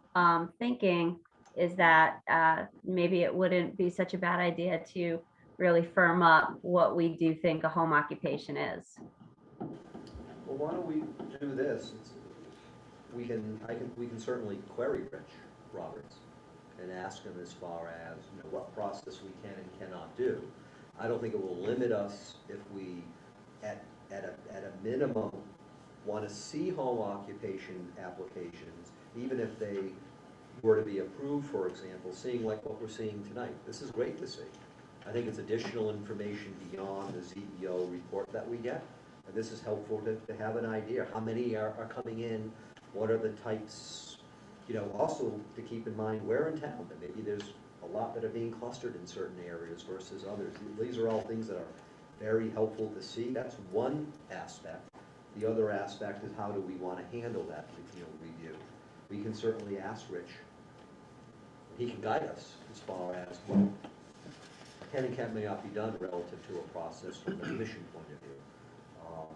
thinking, is that maybe it wouldn't be such a bad idea to really firm up what we do think a home occupation is. Well, why don't we do this? We can certainly query Rich Roberts and ask him as far as, what process we can and cannot do. I don't think it will limit us if we, at a minimum, want to see home occupation applications, even if they were to be approved, for example, seeing like what we're seeing tonight. This is great to see. I think it's additional information beyond the CEO report that we get. And this is helpful to have an idea. How many are coming in? What are the types? Also to keep in mind where in town, that maybe there's a lot that are being clustered in certain areas versus others. These are all things that are very helpful to see. That's one aspect. The other aspect is, how do we want to handle that review? We can certainly ask Rich. He can guide us as far as what can and can may not be done relative to a process from the commission point of view.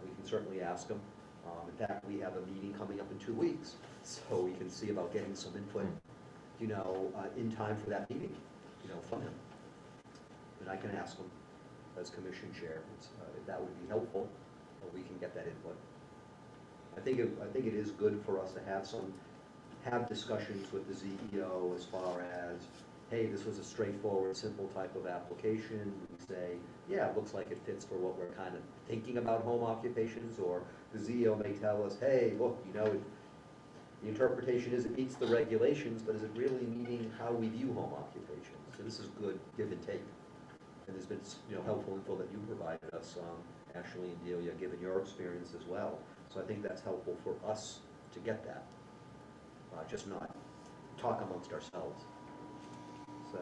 We can certainly ask him. In fact, we have a meeting coming up in 2 weeks, so we can see about getting some input, in time for that meeting, from him. And I can ask him as commission chair if that would be helpful, or we can get that input. I think it is good for us to have discussions with the CEO as far as, hey, this was a straightforward, simple type of application. We say, yeah, it looks like it fits for what we're kind of thinking about home occupations, or the CEO may tell us, hey, look, the interpretation is it meets the regulations, but is it really meeting how we view home occupations? So this is good give and take. And there's been, helpful info that you provided us, Ashley and Delia, given your experience as well. So I think that's helpful for us to get that, just not talk amongst ourselves. So,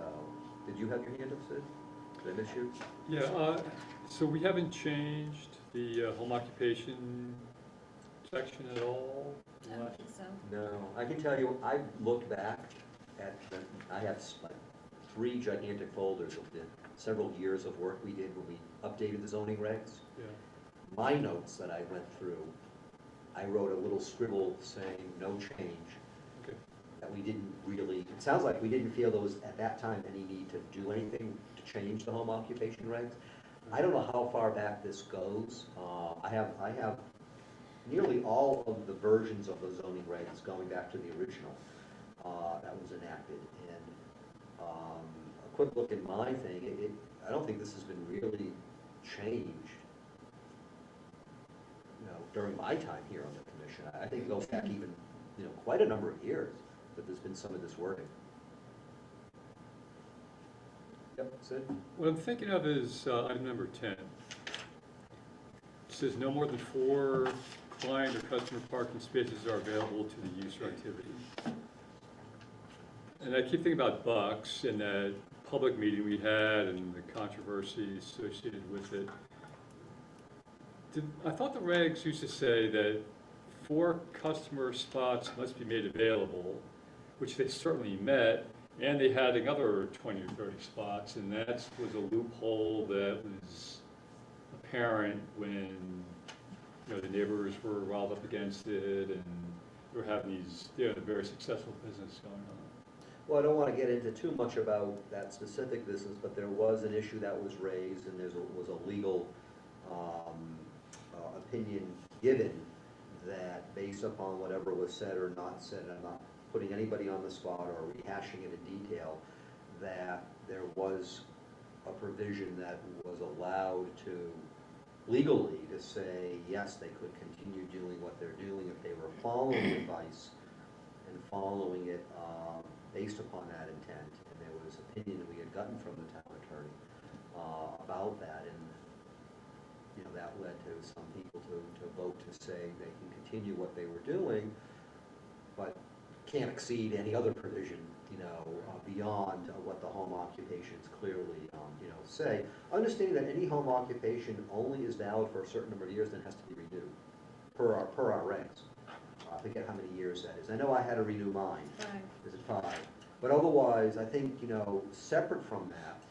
did you have your hand up, Sid? Did I miss you? Yeah, so we haven't changed the home occupation section at all? I don't think so. No, I can tell you, I looked back at, I have like 3 gigantic folders of the several years of work we did when we updated the zoning regs. Yeah. My notes that I went through, I wrote a little scribble saying no change. Okay. That we didn't really, it sounds like we didn't feel there was at that time any need to do anything to change the home occupation regs. I don't know how far back this goes. I have nearly all of the versions of the zoning regs going back to the original that was enacted. And a quick look at my thing, I don't think this has been really changed, during my time here on the commission. I think it goes back even, quite a number of years that there's been some of this wording. Yep, Sid? What I'm thinking of is item number 10. It says no more than 4 client or customer parking spaces are available to the use or activity. And I keep thinking about Bucks and that public meeting we had and the controversy associated with it. I thought the regs used to say that 4 customer spots must be made available, which they certainly met, and they had another 20 or 30 spots, and that was a loophole that was apparent when the neighbors were riled up against it, and we were having these a very successful business going on. Well, I don't want to get into too much about that specific business, but there was an issue that was raised, and there was a legal opinion given that based upon whatever was said or not said, I'm not putting anybody on the spot or rehashing it in detail, that there was a provision that was allowed to legally to say, yes, they could continue doing what they're doing if they were following advice and following it based upon that intent. And there was opinion we had gotten from the town attorney about that, and that led to some people to vote to say they can continue what they were doing, but can't exceed any other provision, beyond what the home occupations clearly, say. Understanding that any home occupation only is valid for a certain number of years, then has to be renewed, per our regs. I forget how many years that is. I know I had to renew mine. 5. Is it 5? But otherwise, I think, separate from that,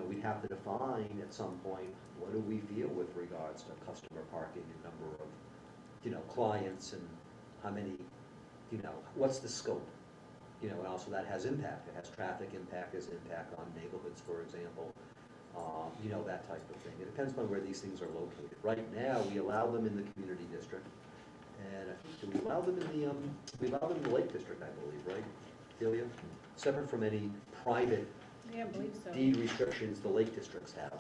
we'd have to define at some point, what do we feel with regards to customer parking and number of, clients, and how many, what's the scope? And also that has impact. It has traffic impact, has impact on neighborhoods, for example, that type of thing. It depends on where these things are located. Right now, we allow them in the community district, and I think, do we allow them in the Lake District, I believe, right, Delia? Separate from any private Yeah, I believe so. deed restrictions the Lake Districts have.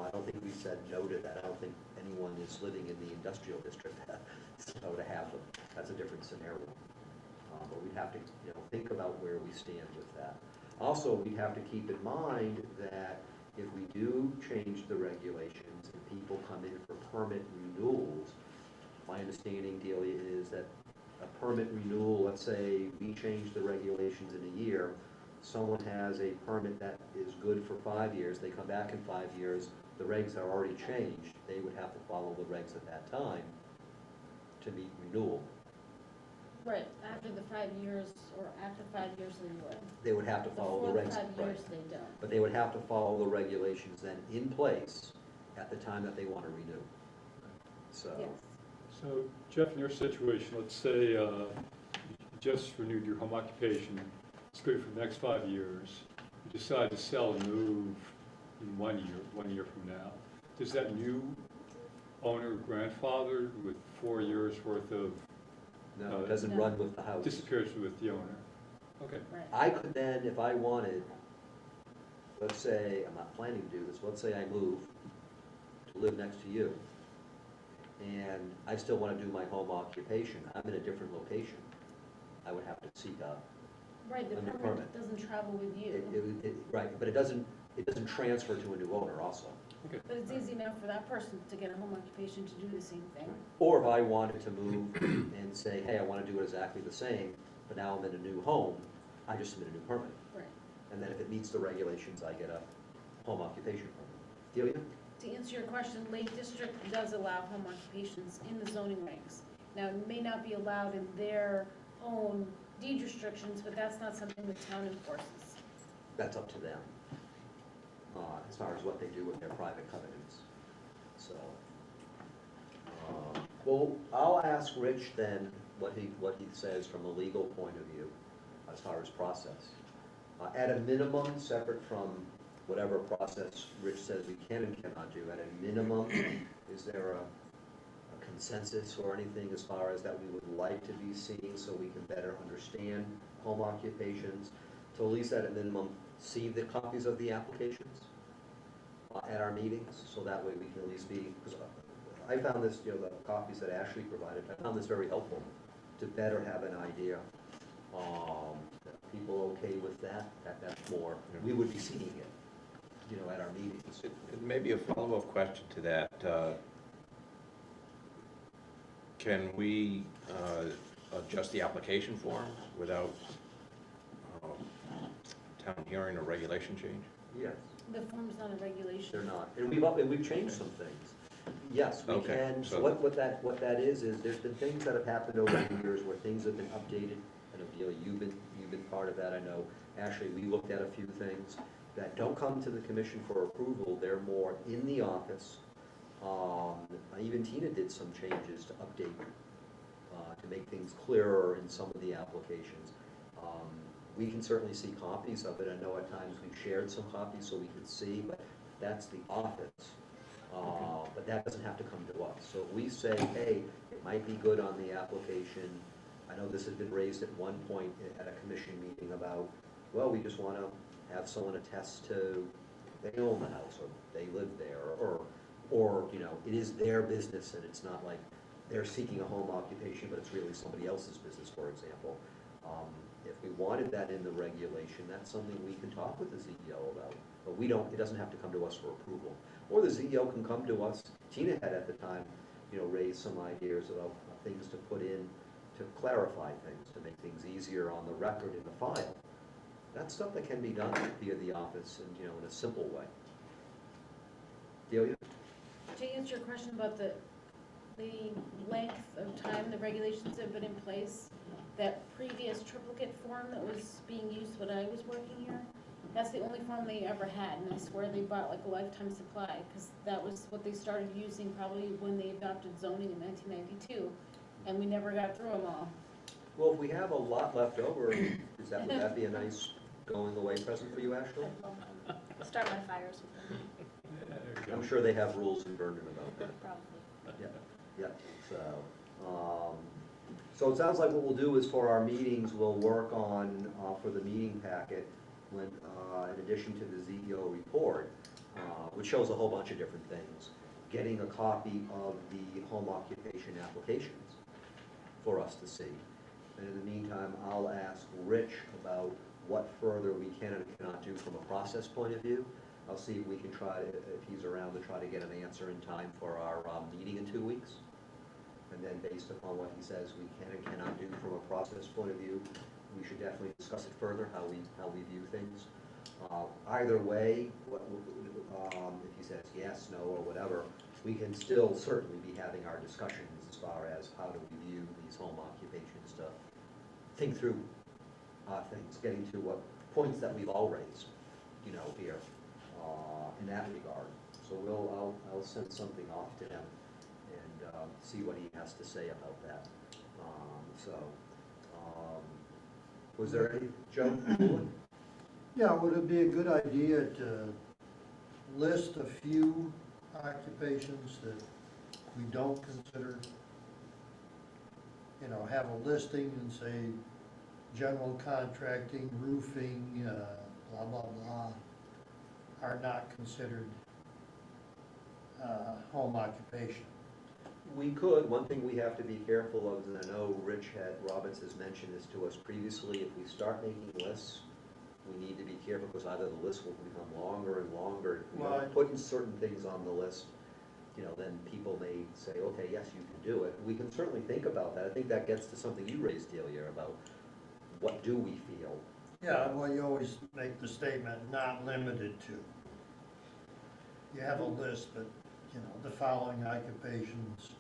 I don't think we said no to that. I don't think anyone is living in the industrial district so to have them. That's a different scenario. But we'd have to, think about where we stand with that. Also, we'd have to keep in mind that if we do change the regulations and people come in for permit renewals, my understanding, Delia, is that a permit renewal, let's say we change the regulations in a year, someone has a permit that is good for 5 years, they come back in 5 years, the regs are already changed, they would have to follow the regs at that time to meet renewal. Right, after the 5 years, or after 5 years they would. They would have to follow the Before regs. the 5 right. years, they don't. But they would have to follow the regulations then in place at the time that they want to renew. So, Yes. So Jeff, in your situation, let's say you just renewed your home occupation, it's good for the next 5 years, you decide to sell and move in 1 year from now. Does that new owner grandfather with 4 years worth of no, it doesn't No. run with the house. disappears with the owner? Okay. Right. I could then, if I wanted, let's say, I'm not planning to do this, let's say I move to live next to you, and I still want to do my home occupation, I'm in a different location, I would have to seek a, Right, the Under permit permit. doesn't travel with you. right, but it doesn't transfer to a new owner also. But it's easy enough for that person to get a home occupation to do the same thing. Or if I wanted to move and say, hey, I want to do it exactly the same, but now I'm in a new home, I just submit a new permit. Right. And then if it meets the regulations, I get a home occupation permit. Delia? To answer your question, Lake District does allow home occupations in the zoning regs. Now, it may not be allowed in their own deed restrictions, but that's not something the town enforces. That's up to them, as far as what they do with their private covenants. So, well, I'll ask Rich then what he says from a legal point of view as far as process. At a minimum, separate from whatever process Rich says we can and cannot do, at a minimum, is there a consensus or anything as far as that we would like to be seeing so we can better understand home occupations? To at least at a minimum, see the copies of the applications at our meetings, so that way we can at least be, because I found this, the copies that Ashley provided, I found this very helpful to better have an idea. People okay with that? That's more, we would be seeing it, at our meetings. Maybe a follow-up question to that. Can we adjust the application form without town hearing or regulation change? Yes. The form's not a regulation. They're not, and we've changed some things. Yes, we Okay, can, so so- what that is there's been things that have happened over the years where things have been updated. I know, Delia, you've been part of that, I know, Ashley, we looked at a few things that don't come to the commission for approval, they're more in the office. Even Tina did some changes to update, to make things clearer in some of the applications. We can certainly see copies of it. I know at times we've shared some copies so we can see, but that's the office. But that doesn't have to come to us. So if we say, hey, it might be good on the application, I know this has been raised at one point at a commission meeting about, well, we just want to have someone attest to they own the house, or they live there, or, you know, it is their business, and it's not like they're seeking a home occupation, but it's really somebody else's business, for example. If we wanted that in the regulation, that's something we can talk with the CEO about, but we don't, it doesn't have to come to us for approval. Or the CEO can come to us, Tina had at the time, you know, raised some ideas about things to put in to clarify things, to make things easier on the record in the file. That's stuff that can be done via the office and, you know, in a simple way. Delia? To answer your question about the length of time the regulations have been in place, that previous triplicate form that was being used when I was working here, that's the only form they ever had, and I swear they bought like a lifetime supply, because that was what they started using probably when they adopted zoning in 1992, and we never got through them all. Well, if we have a lot left over, would that be a nice going away present for you, Ashley? Start my fires with them, Yeah, there you go. I'm sure they have rules in Vernon about that. probably. Yeah, so it sounds like what we'll do is for our meetings, we'll work on, for the meeting packet, when, in addition to the ZEO report, which shows a whole bunch of different things, getting a copy of the home occupation applications for us to see. And in the meantime, I'll ask Rich about what further we can and cannot do from a process point of view. I'll see if we can try, if he's around, to try to get an answer in time for our meeting in 2 weeks. And then based upon what he says we can and cannot do from a process point of view, we should definitely discuss it further, how we view things. Either way, if he says yes, no, or whatever, we can still certainly be having our discussions as far as how do we view these home occupations, to think through things, getting to what points that we've all raised, you know, here in that regard. So I'll send something off to him and see what he has to say about that. Was there any, Joe? Yeah, would it be a good idea to list a few occupations that we don't consider? You know, have a listing and say, general contracting, roofing, blah, blah, blah, are not considered home occupation. We could. One thing we have to be careful of, and I know Roberts has mentioned this to us previously, if we start making lists, we need to be careful, because either the list will become longer and longer. If we don't put certain things on the list, you know, then people may say, okay, yes, you can do it. We can certainly think about that. I think that gets to something you raised, Delia, about what do we feel? Yeah, well, you always make the statement, not limited to. You have a list, but, you know, the following occupations,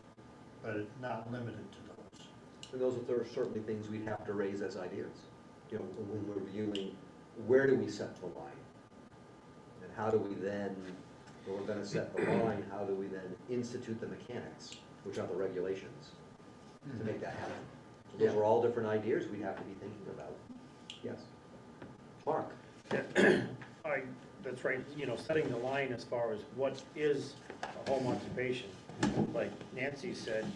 but not limited to those. And those are certainly things we'd have to raise as ideas. You know, when we're viewing, where do we set the line? And how do we then, when we're gonna set the line, how do we then institute the mechanics, which are the regulations, to make that happen? So those are all different ideas we'd have to be thinking about. Yes. Mark? That's right, you know, setting the line as far as what is a home occupation. Like Nancy said,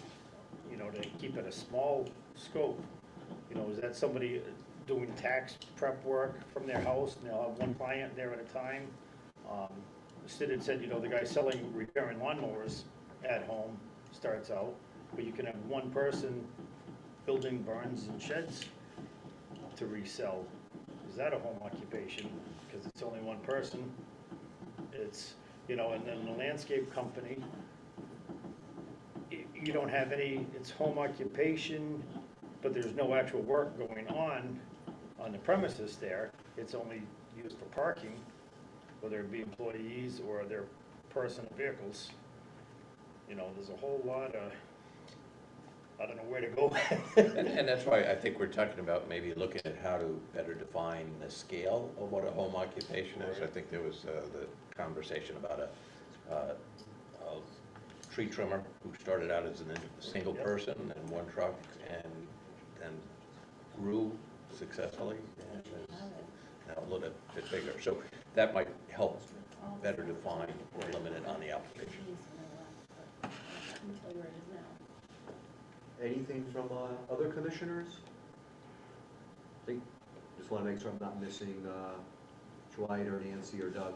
you know, to keep it a small scope, you know, is that somebody doing tax prep work from their house, and they'll have one client there at a time? Sid had said, you know, the guy selling, repairing lawnmowers at home starts out, but you can have one person building barns and sheds to resell. Is that a home occupation? Because it's only one person. It's, you know, and then the landscape company, you don't have any, it's home occupation, but there's no actual work going on the premises there. It's only used for parking, whether it be employees or their personal vehicles. You know, there's a whole lot of, I don't know where to go. And that's why I think we're talking about maybe looking at how to better define the scale of what a home occupation is. I think there was the conversation about a tree trimmer who started out as a single person and one truck, and then grew successfully and is now a little bit bigger. So that might help better define or limit it on the application. Anything from other commissioners? Just want to make sure I'm not missing Dwight or Nancy or Doug.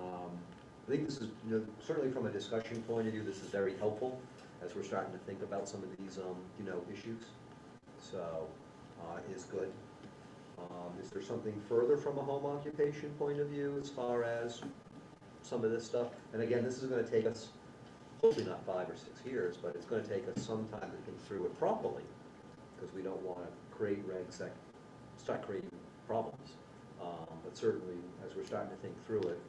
I think this is, certainly from a discussion point of view, this is very helpful as we're starting to think about some of these, issues. So, is good. Is there something further from a home occupation point of view as far as some of this stuff? And again, this is gonna take us, hopefully not 5 or 6 years, but it's gonna take us some time to think through it properly, because we don't wanna create regs that start creating problems. But certainly, as we're starting to think through it,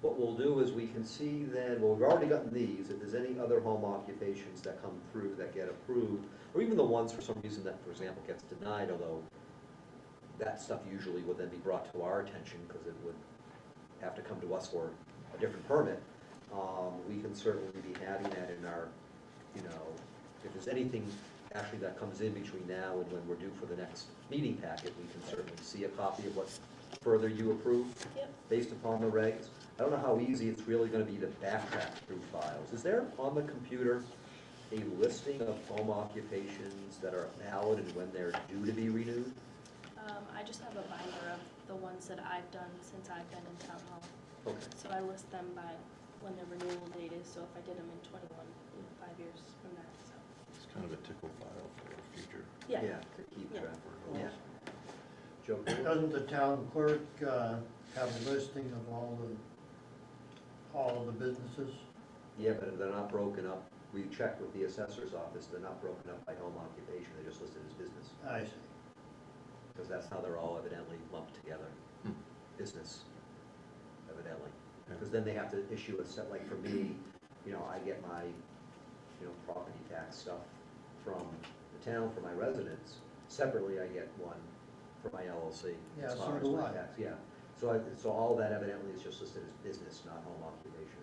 what we'll do is we can see then, well, we've already gotten these, if there's any other home occupations that come through that get approved, or even the ones for some reason that, for example, gets denied, although that stuff usually would then be brought to our attention because it would have to come to us for a different permit. We can certainly be having that in our, if there's anything actually that comes in between now and when we're due for the next meeting packet, we can certainly see a copy of what further you approve Yep. based upon the regs. I don't know how easy it's really gonna be to backtrack through files. Is there on the computer a listing of home occupations that are valid and when they're due to be renewed? I just have a binder of the ones that I've done since I've been in town hall. Okay. So I list them by when the renewal date is, so if I did them in 21, 5 years from that, so. It's kind of a tickle file for future. Yeah. To keep Yeah. track. Yeah. Joe? Doesn't the town clerk have a listing of all of the businesses? Yeah, but they're not broken up. We checked with the assessor's office, they're not broken up by home occupation, they're just listed as business. I see. Because that's how they're all evidently lumped together. Business, evidently. Because then they have to issue a set, like for me, I get my, property tax stuff from the town for my residence. Separately, I get one for my LLC. Yeah, as so far as do my I. tax. Yeah, so all that evidently is just listed as business, not home occupation.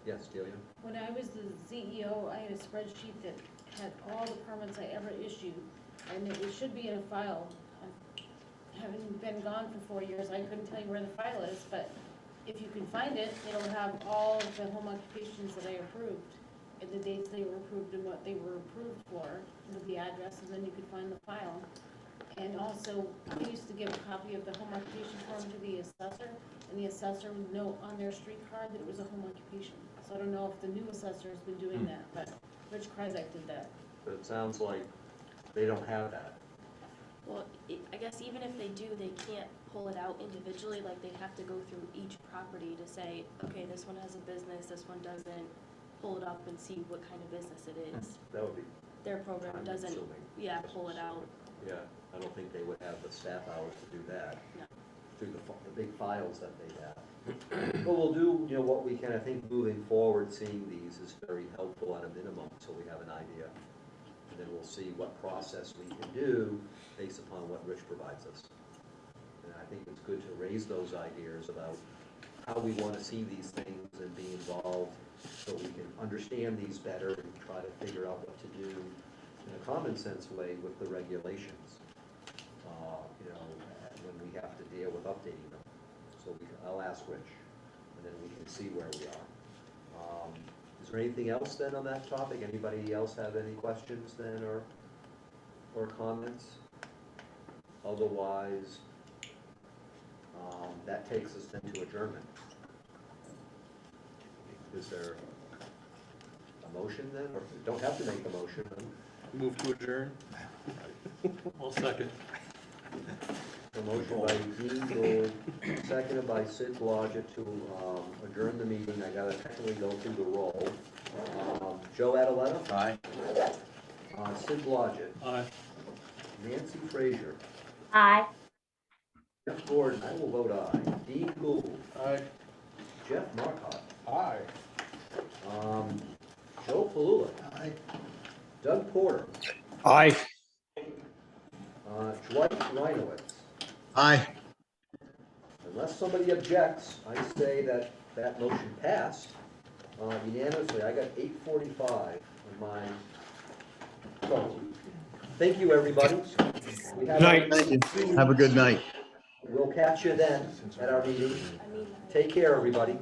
Yes, Delia? When I was the CEO, I had a spreadsheet that had all the permits I ever issued, and it should be in a file. Having been gone for 4 years, I couldn't tell you where the file is, but if you can find it, it'll have all of the home occupations that I approved, and the dates they were approved and what they were approved for, with the address, and then you could find the file. And also, I used to give a copy of the home occupation form to the assessor, and the assessor would note on their street card that it was a home occupation. So I don't know if the new assessor has been doing that, but Rich Kryzak did that. But it sounds like they don't have that. Well, I guess even if they do, they can't pull it out individually, like they have to go through each property to say, okay, this one has a business, this one doesn't, pull it up and see what kind of business it is. That would be Their program time doesn't, consuming. yeah, pull it out. Yeah, I don't think they would have the staff hours to do that. No. Through the big files that they have. But we'll do, what we can. I think moving forward, seeing these is very helpful at a minimum, so we have an idea. And then we'll see what process we can do based upon what Rich provides us. And I think it's good to raise those ideas about how we want to see these things and be involved so we can understand these better and try to figure out what to do in a common sense way with the regulations. When we have to deal with updating them. So I'll ask Rich, and then we can see where we are. Is there anything else then on that topic? Anybody else have any questions then or comments? Otherwise, that takes us then to adjournment. Is there a motion then, or you don't have to make a motion? Move to adjourn? I'll second. A motion by Dean Gould, seconded by Sid Blodgett to adjourn the meeting. I gotta technically go through the roll. Joe Adeletta? Aye. Sid Blodgett? Aye. Nancy Frazier? Aye. Jeff Gordon? I will vote aye. Dean Gould? Aye. Jeff Marcotte? Aye. Joe Palula? Aye. Doug Porter? Aye. Dwight Reinowitz? Aye. Unless somebody objects, I say that that motion passed unanimously. I got 8:45 on my phone. Thank you, everybody. We have Night. Thank you. Have a good night. We'll catch you then at our meeting. Take care, everybody.